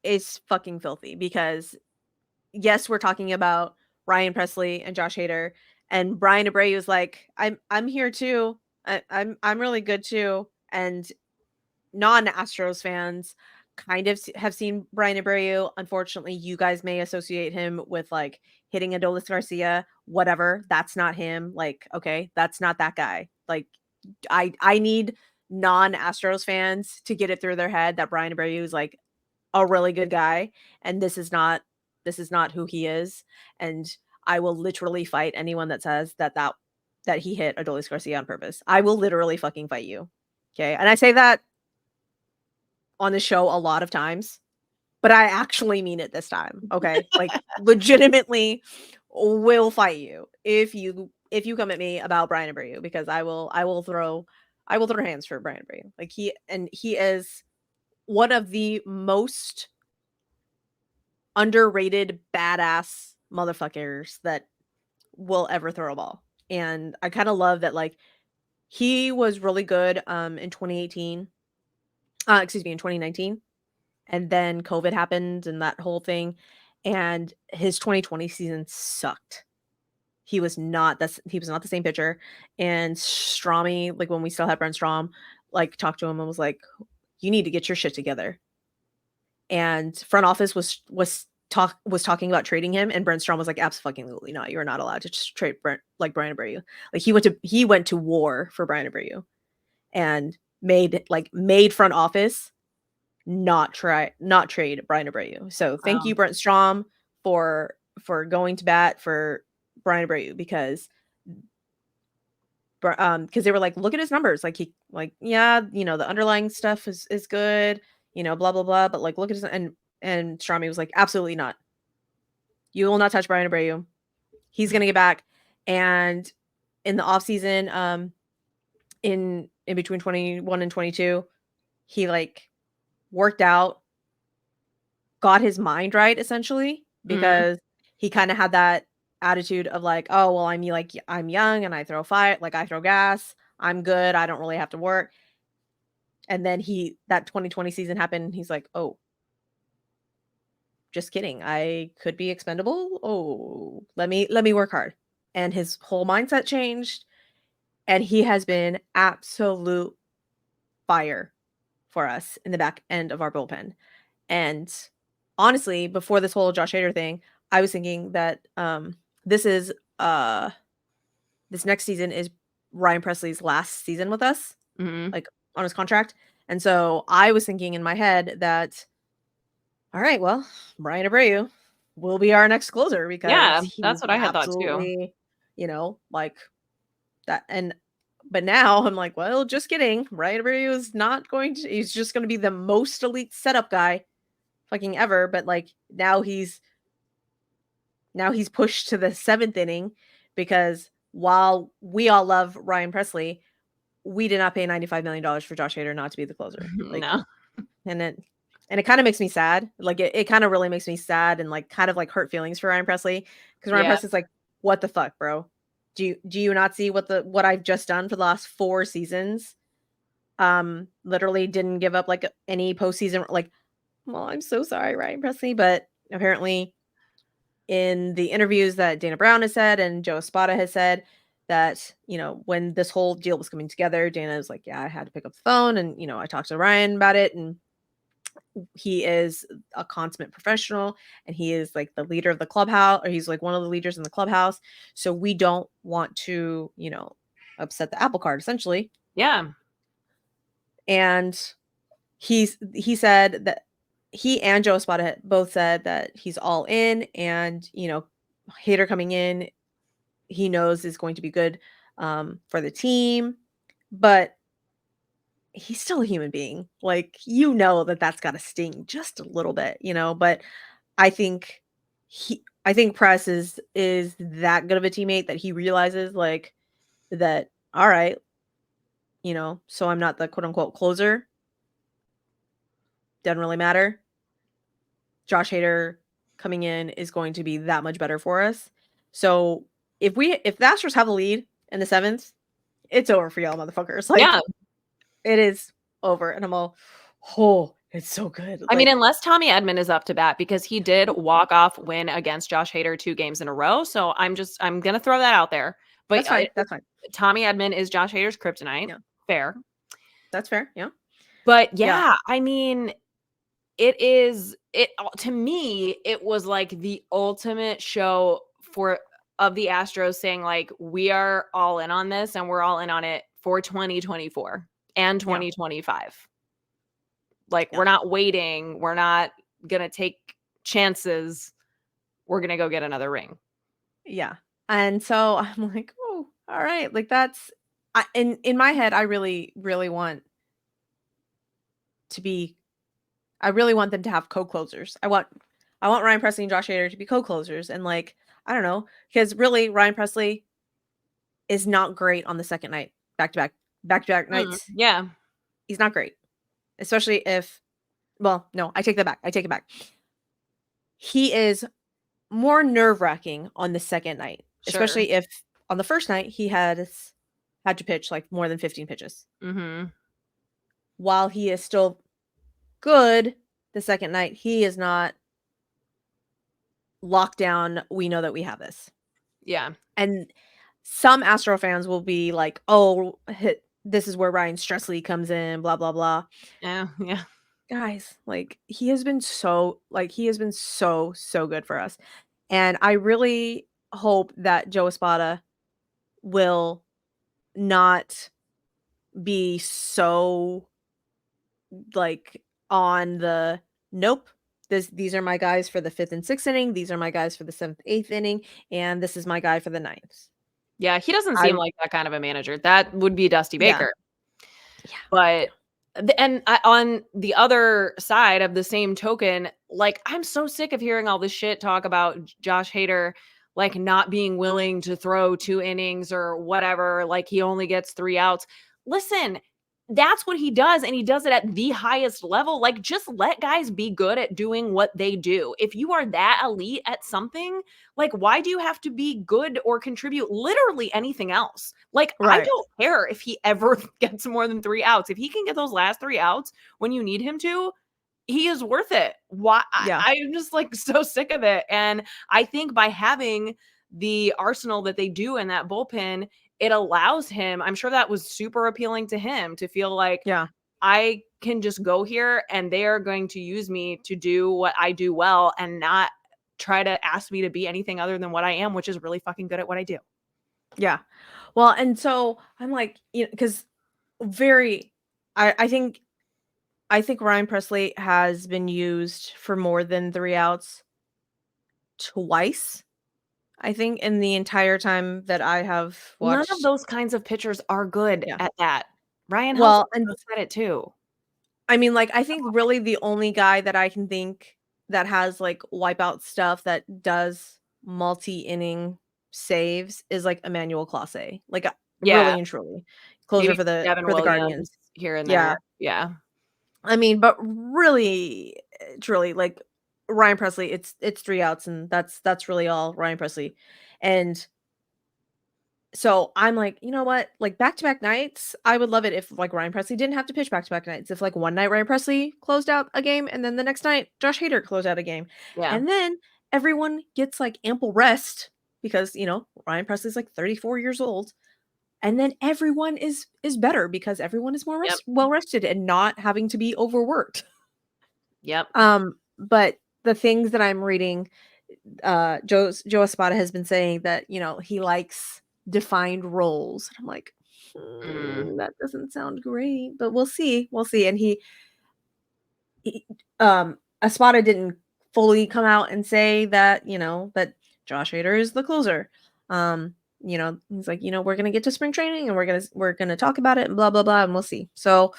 is fucking filthy because yes, we're talking about Ryan Presley and Josh Hader, and Brian Abreu is like, I'm here too. I'm really good too. And non-Astros fans kind of have seen Brian Abreu. Unfortunately, you guys may associate him with like hitting Adolis Garcia, whatever. That's not him. Like, okay, that's not that guy. Like, I need non-Astros fans to get it through their head that Brian Abreu is like a really good guy, and this is not who he is. And I will literally fight anyone that says that he hit Adolis Garcia on purpose. I will literally fucking fight you. Okay, and I say that on the show a lot of times, but I actually mean it this time. Okay, like legitimately will fight you if you come at me about Brian Abreu, because I will throw hands for Brian Abreu. Like he is one of the most underrated badass motherfuckers that will ever throw a ball. And I kind of love that, like, he was really good in 2018. Excuse me, in 2019. And then COVID happened and that whole thing. And his 2020 season sucked. He was not the same pitcher. And Strami, like when we still had Brent Strom, like talked to him and was like, "You need to get your shit together." And front office was talking about trading him, and Brent Strom was like, "Absolutely not. You are not allowed to just trade Brian Abreu." Like he went to war for Brian Abreu, and made front office not trade Brian Abreu. So thank you, Brent Strom, for going to bat for Brian Abreu, because they were like, "Look at his numbers. Like yeah, the underlying stuff is good, blah blah blah, but like look at his," and Strami was like, "Absolutely not. You will not touch Brian Abreu. He's gonna get back." And in the offseason, in between 21 and 22, he like worked out, got his mind right essentially, because he kind of had that attitude of like, "Oh, well, I'm young and I throw fire, like I throw gas. I'm good. I don't really have to work." And then that 2020 season happened. And he's like, "Oh, just kidding. I could be expendable. Oh, let me work hard." And his whole mindset changed, and he has been absolute fire for us in the back end of our bullpen. And honestly, before this whole Josh Hader thing, I was thinking that this is this next season is Ryan Presley's last season with us, like on his contract. And so I was thinking in my head that, all right, well, Brian Abreu will be our next closer, because Yeah, he's that's what I had thought too. absolutely, like that. And but now I'm like, well, just kidding. Brian Abreu is not going to. He's just going to be the most elite setup guy, fucking ever. But like now he's pushed to the 7th inning, because while we all love Ryan Presley, we did not pay $95 million for Josh Hader not to be the closer. Like, No. and it kind of makes me sad. Like it kind of really makes me sad and like kind of like hurt feelings for Ryan Presley, because Ryan Yeah. Presley's like, what the fuck, bro? Do you not see what I've just done for the last 4 seasons? Literally didn't give up like any postseason. Like, well, I'm so sorry, Ryan Presley, but apparently in the interviews that Dana Brown has said and Joe Espada has said that, when this whole deal was coming together, Dana is like, yeah, I had to pick up the phone and, I talked to Ryan about it, and he is a consummate professional, and he is like the leader of the clubhouse, or he's like one of the leaders in the clubhouse. So we don't want to, upset the apple cart essentially. Yeah. And he said that he and Joe Espada both said that he's all in, and, Hater coming in, he knows is going to be good for the team, but he's still a human being. Like, that's got to sting just a little bit, but I think I think Press is that good of a teammate that he realizes like that, all right, so I'm not the quote unquote closer. Doesn't really matter. Josh Hader coming in is going to be that much better for us. So if the Astros have the lead in the 7th, it's over for y'all motherfuckers. Like, Yeah. it is over. And I'm all, oh, it's so good. I mean, Like, unless Tommy Edman is up to bat, because he did walk-off win against Josh Hader 2 games in a row, so I'm gonna throw that out there. But, that's fine. That's fine. Tommy Edman is Josh Hader's kryptonite. Yeah. Fair. That's fair. Yeah. But, Yeah. yeah, I mean, to me, it was like the ultimate show of the Astros saying, like, we are all in on this, and we're all in on it for 2024 and 2025. Like, we're not waiting. We're not gonna take chances. We're gonna go get another ring. Yeah. And so I'm like, oh, all right. Like, that's in my head, I really, really want them to have co-closers. I want Ryan Presley and Josh Hader to be co-closers. And like, I don't know, because really Ryan Presley is not great on the second night, back-to-back nights. Yeah. He's not great. Especially if, well, no, I take that back. He is more nerve-wracking on the second night, especially if on the first night he had to pitch like more than 15 pitches. Mm-hmm. While he is still good the second night, he is not locked down. We know that we have this. Yeah. And some Astro fans will be like, oh, this is where Ryan Stressley comes in, blah, blah, blah. Yeah. Yeah. Guys, like, he has been so good for us. And I really hope that Joe Espada will not be so like on the nope. These are my guys for the 5th and 6th inning. These are my guys for the 7th, 8th inning, and this is my guy for the 9th. Yeah, he doesn't seem like that kind of a manager. That would be Dusty Baker. Yeah. But on the other side of the same token, like, I'm so sick of hearing all this shit talk about Josh Hader, like, not being willing to throw 2 innings or whatever, like he only gets 3 outs. Listen, that's what he does, and he does it at the highest level. Like, just let guys be good at doing what they do. If you are that elite at something, like, why do you have to be good or contribute literally anything else? Like, I don't care if he ever gets more than 3 outs. If he can get those last 3 outs when you need him to, he is worth it. Why? Yeah. I'm just like so sick of it. And I think by having the arsenal that they do in that bullpen, it allows him, I'm sure that was super appealing to him to feel like, Yeah, I can just go here and they are going to use me to do what I do well and not try to ask me to be anything other than what I am, which is really fucking good at what I do. Yeah. Well, and so I'm like, because I think Ryan Presley has been used for more than 3 outs twice, I think, in the entire time that I have watched. None of those kinds of pitchers are good at that. Ryan Well, Helsley said it too. I mean, like, I think really the only guy that I can think that has like wipeout stuff that does multi-inning saves is like Emmanuel Clase. Like Yeah. really and truly. Closer Maybe for the Devin Williams Guardians. here and Yeah. there. Yeah. I mean, but really, truly, like Ryan Presley, it's 3 outs, and that's really all Ryan Presley. And so I'm like, you know what? Like back-to-back nights, I would love it if like Ryan Presley didn't have to pitch back-to-back nights. If like one night Ryan Presley closed out a game and then the next night Josh Hader closed out a game. Yeah. And then everyone gets like ample rest because, you know, Ryan Presley's like 34 years old. And then everyone is better because everyone is more Yep. well rested and not having to be overworked. Yep. But the things that I'm reading, Joe Espada has been saying that, you know, he likes defined roles. And I'm like, that doesn't sound great, but we'll see. We'll see. And he Espada didn't fully come out and say that, you know, that Josh Hader is the closer. You know, he's like, you know, we're gonna get to spring training and we're gonna talk about it and blah blah blah, and we'll see. So,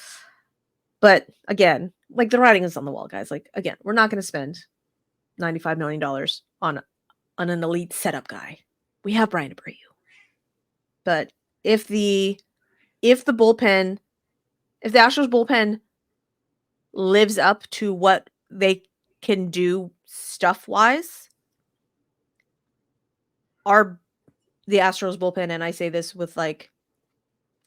but again, like the writing is on the wall, guys. Like again, we're not gonna spend $95 million on an elite setup guy. We have Brian Abreu. But if the Astros bullpen lives up to what they can do stuff wise, the Astros bullpen, and I say this with like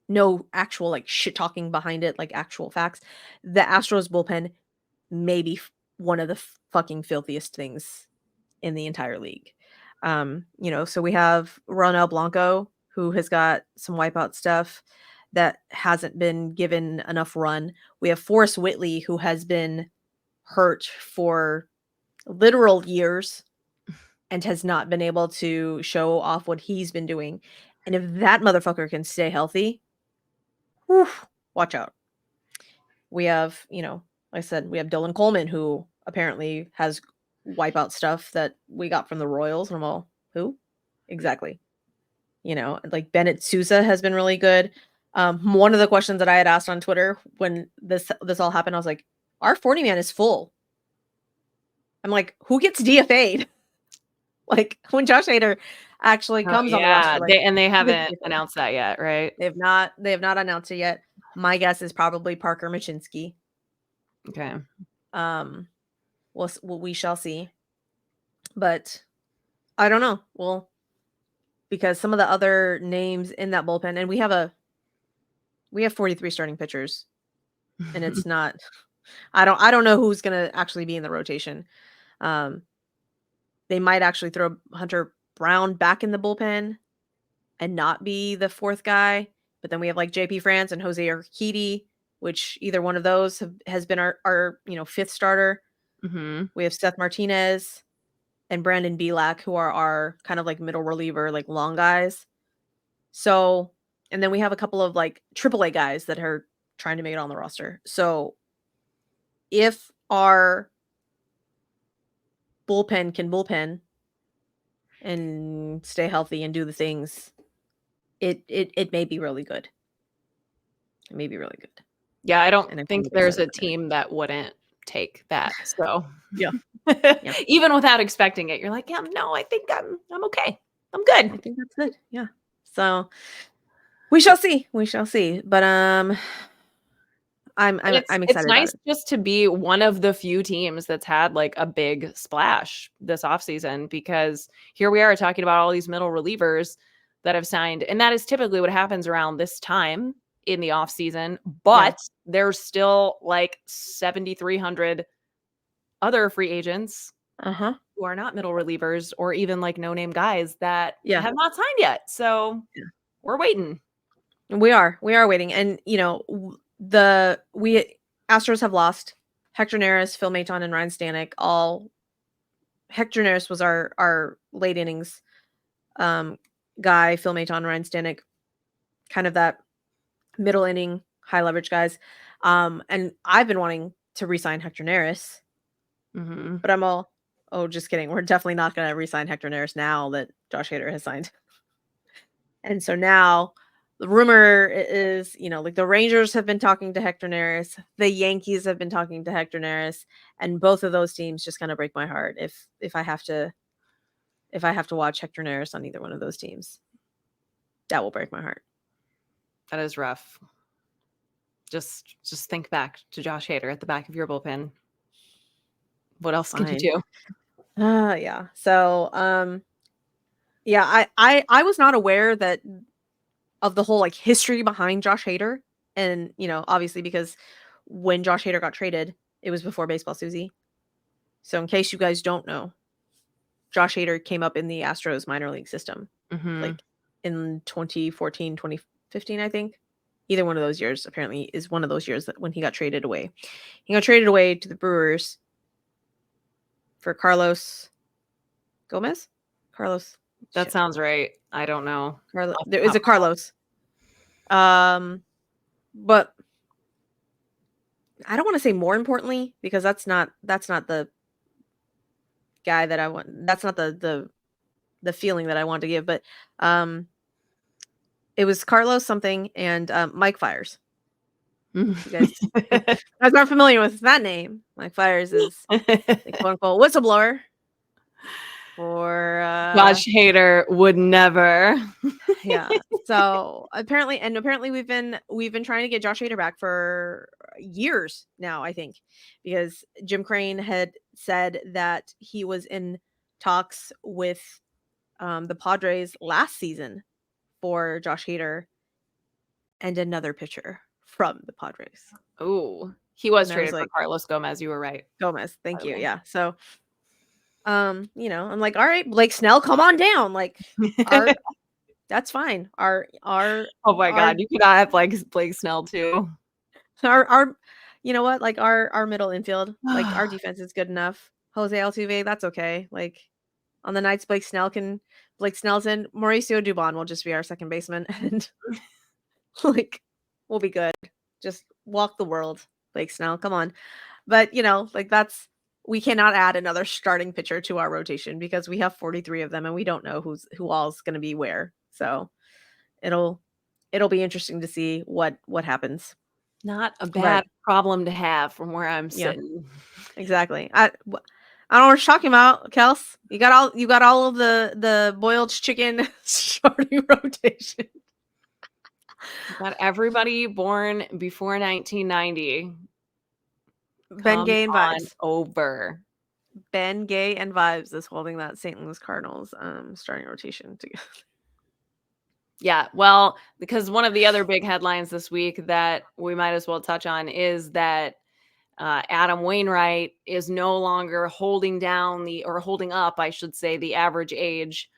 no actual like shit talking behind it, like actual facts, the Astros bullpen may be one of the fucking filthiest things in the entire league. You know, so we have Ronel Blanco, who has got some wipeout stuff that hasn't been given enough run. We have Forrest Whitley, who has been hurt for literal years and has not been able to show off what he's been doing. And if that motherfucker can stay healthy, whew, watch out. We have, you know, like I said, we have Dylan Coleman, who apparently has wipeout stuff that we got from the Royals. And I'm all, who? Exactly. You know, like Bennett Sousa has been really good. One of the questions that I had asked on Twitter when this all happened, I was like, our 40 man is full. I'm like, who gets DFA'd? Like when Josh Hader actually comes on the roster, like, they haven't announced that yet, right? They have not announced it yet. My guess is probably Parker Machinsky. Okay. We shall see. But I don't know. Well, because some of the other names in that bullpen, and we have 43 starting pitchers, and it's not. I don't know who's gonna actually be in the rotation. They might actually throw Hunter Brown back in the bullpen and not be the fourth guy. But then we have like JP France and Jose Urquidy, which either one of those has been our you know, fifth starter. We have Seth Martinez and Brandon Belak, who are our kind of like middle reliever, like long guys. So, and then we have a couple of like AAA guys that are trying to make it on the roster. So if our bullpen can bullpen and stay healthy and do the things, it may be really good. It may be really good. Yeah, I don't think there's a team that wouldn't take that. So yeah. Even without expecting it, you're like, yeah, no, I think I'm okay. I'm good. I think that's good. Yeah. So we shall see. We shall see. But I'm excited. It's nice about it. just to be one of the few teams that's had like a big splash this offseason, because here we are talking about all these middle relievers that have signed, and that is typically what happens around this time in the offseason. But there's still like 7,300 other free agents who are not middle relievers or even like no-name guys that have not signed yet. So we're waiting. We are waiting. And, you know, Astros have lost Hector Neris, Phil Maton, and Ryan Stanek. Hector Neris was our late innings guy. Phil Maton, Ryan Stanek, kind of that middle inning, high leverage guys. And I've been wanting to re-sign Hector Neris. But I'm all, just kidding. We're definitely not going to re-sign Hector Neris now that Josh Hader has signed. And so now the rumor is, you know, like the Rangers have been talking to Hector Neris, the Yankees have been talking to Hector Neris, and both of those teams just kind of break my heart if I have to if I have to watch Hector Neris on either one of those teams. That will break my heart. That is rough. Just think back to Josh Hader at the back of your bullpen. What else can you do? Yeah. So, yeah, I was not aware that of the whole like history behind Josh Hader, and obviously because when Josh Hader got traded, it was before Baseball Suzy. So in case you guys don't know, Josh Hader came up in the Astros minor league system, like in 2014, 2015, I think. Either one of those years apparently is one of those years that when he got traded away. He got traded away to the Brewers for Carlos Gomez? Carlos. That sounds right. I don't know. There is a Carlos. But I don't want to say more importantly because that's not the guy that I want. That's not the feeling that I want to give, but it was Carlos something and Mike Fiers. You guys aren't familiar with that name. Mike Fiers is the quote unquote whistleblower for Josh Hader would never. Yeah. So apparently we've been trying to get Josh Hader back for years now, I think, because Jim Crane had said that he was in talks with the Padres last season for Josh Hader and another pitcher from the Padres. Oh, he was traded for Carlos Gomez. You were right. Gomez, thank you. Yeah. So, I'm like, all right, Blake Snell, come on down. Like, that's fine. Oh my God, you could have like Blake Snell too. Our you know what? Like our middle infield, like our defense is good enough. Jose Altuve, that's okay. Like on the nights Blake Snell's in, Mauricio Dubon will just be our second baseman, and like we'll be good. Just walk the world, Blake Snell. Come on. But like we cannot add another starting pitcher to our rotation because we have 43 of them and we don't know who all's going to be where. So it'll be interesting to see what happens. Not a bad problem to have from where I'm sitting. Yeah, exactly. I don't know what you're talking about, Kels. You got all of the boiled chicken starting rotation. Got everybody born before 1990. Ben Gay and Vibes over. Ben Gay and Vibes is holding that St. Louis Cardinals starting rotation together. Yeah, well, because one of the other big headlines this week that we might as well touch on is that Adam Wainwright is no longer holding up, I should say, the average age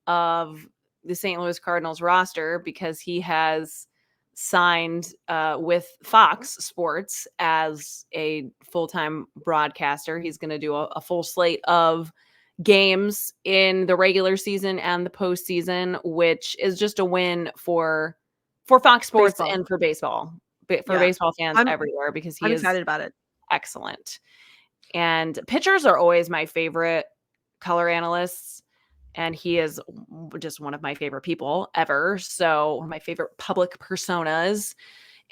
of the St. Louis Cardinals roster because he has signed with Fox Sports as a full-time broadcaster. He's going to do a full slate of games in the regular season and the postseason, which is just a win for Fox Sports and for baseball, baseball fans everywhere, because I'm excited about it. Excellent. And pitchers are always my favorite color analysts, and he is just one of my favorite people ever. So one of my favorite public personas.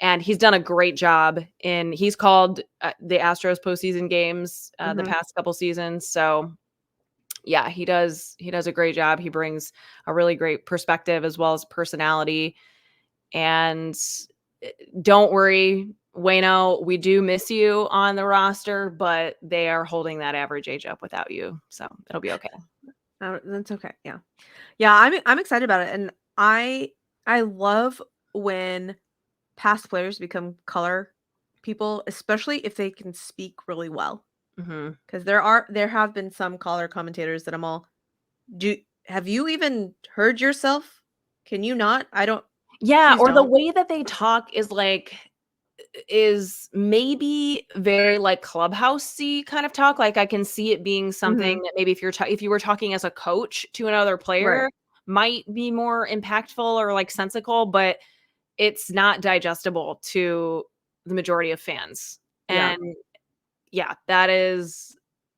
And he's done a great job he's called the Astros postseason games the past couple seasons. So yeah, he does a great job. He brings a really great perspective as well as personality. And don't worry, Wayno, we do miss you on the roster, but they are holding that average age up without you. So it'll be okay. That's okay. Yeah. Yeah, I'm excited about it. And I love when past players become color people, especially if they can speak really well. Because there have been some color commentators that I'm all, have you even heard yourself? Can you not? I don't. Yeah, or the way that they talk is maybe very like clubhousey kind of talk. Like I can see it being something that maybe if you were talking as a coach to another player might be more impactful or like sensical, but it's not digestible to the majority of fans. And yeah, that is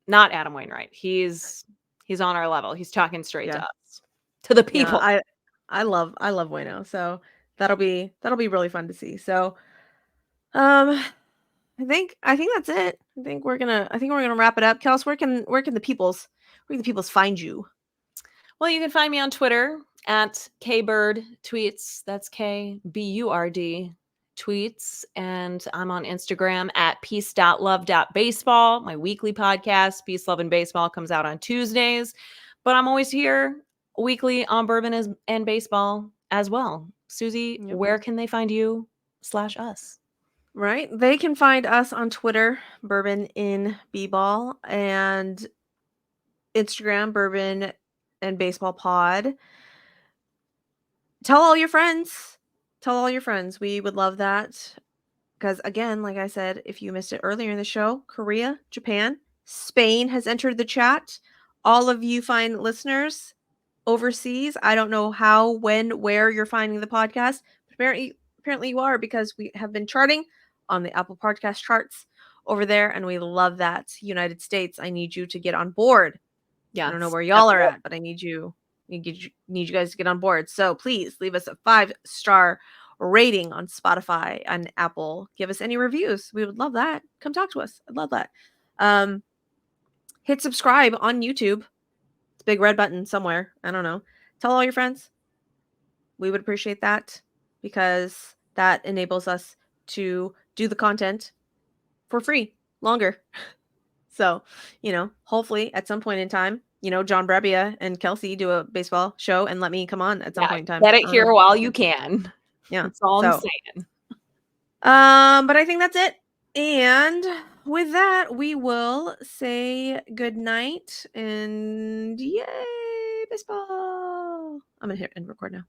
not Adam Wainwright. He's on our level. He's talking straight to us, to the people. Yeah, I love Wayno. So that'll be really fun to see. So I think that's it. I think we're gonna wrap it up. Kels, where can the peoples find you? Well, you can find me on Twitter at kbirdtweets. That's KBURD tweets. And I'm on Instagram at peace.love.baseball. My weekly podcast, Peace, Love, and Baseball, comes out on Tuesdays. But I'm always here weekly on Bourbon and Baseball as well. Suzy, Yep. where can they find you / us? Right. They can find us on Twitter, Bourbon in B-Ball, and Instagram, Bourbon and Baseball Pod. Tell all your friends. Tell all your friends. We would love that. Because again, like I said, if you missed it earlier in the show, Korea, Japan, Spain has entered the chat. All of you fine listeners overseas, I don't know how, when, where you're finding the podcast. Apparently you are, because we have been charting on the Apple Podcast charts over there, and we love that. United States, I need you to get on board. Yeah, I don't know where y'all are at, but I need you guys to get on board. So please leave us a 5-star rating on Spotify and Apple. Give us any reviews. We would love that. Come talk to us. I'd love that. Hit subscribe on YouTube. It's a big red button somewhere. I don't know. Tell all your friends. We would appreciate that, because that enables us to do the content for free longer. So, hopefully at some point in time, John Brebbia and Kelsey do a baseball show and let me come on at some point in time. Get it here while you can. Yeah. That's all I'm saying. But I think that's it. And with that, we will say good night and yay, baseball. I'm going to hit and record now.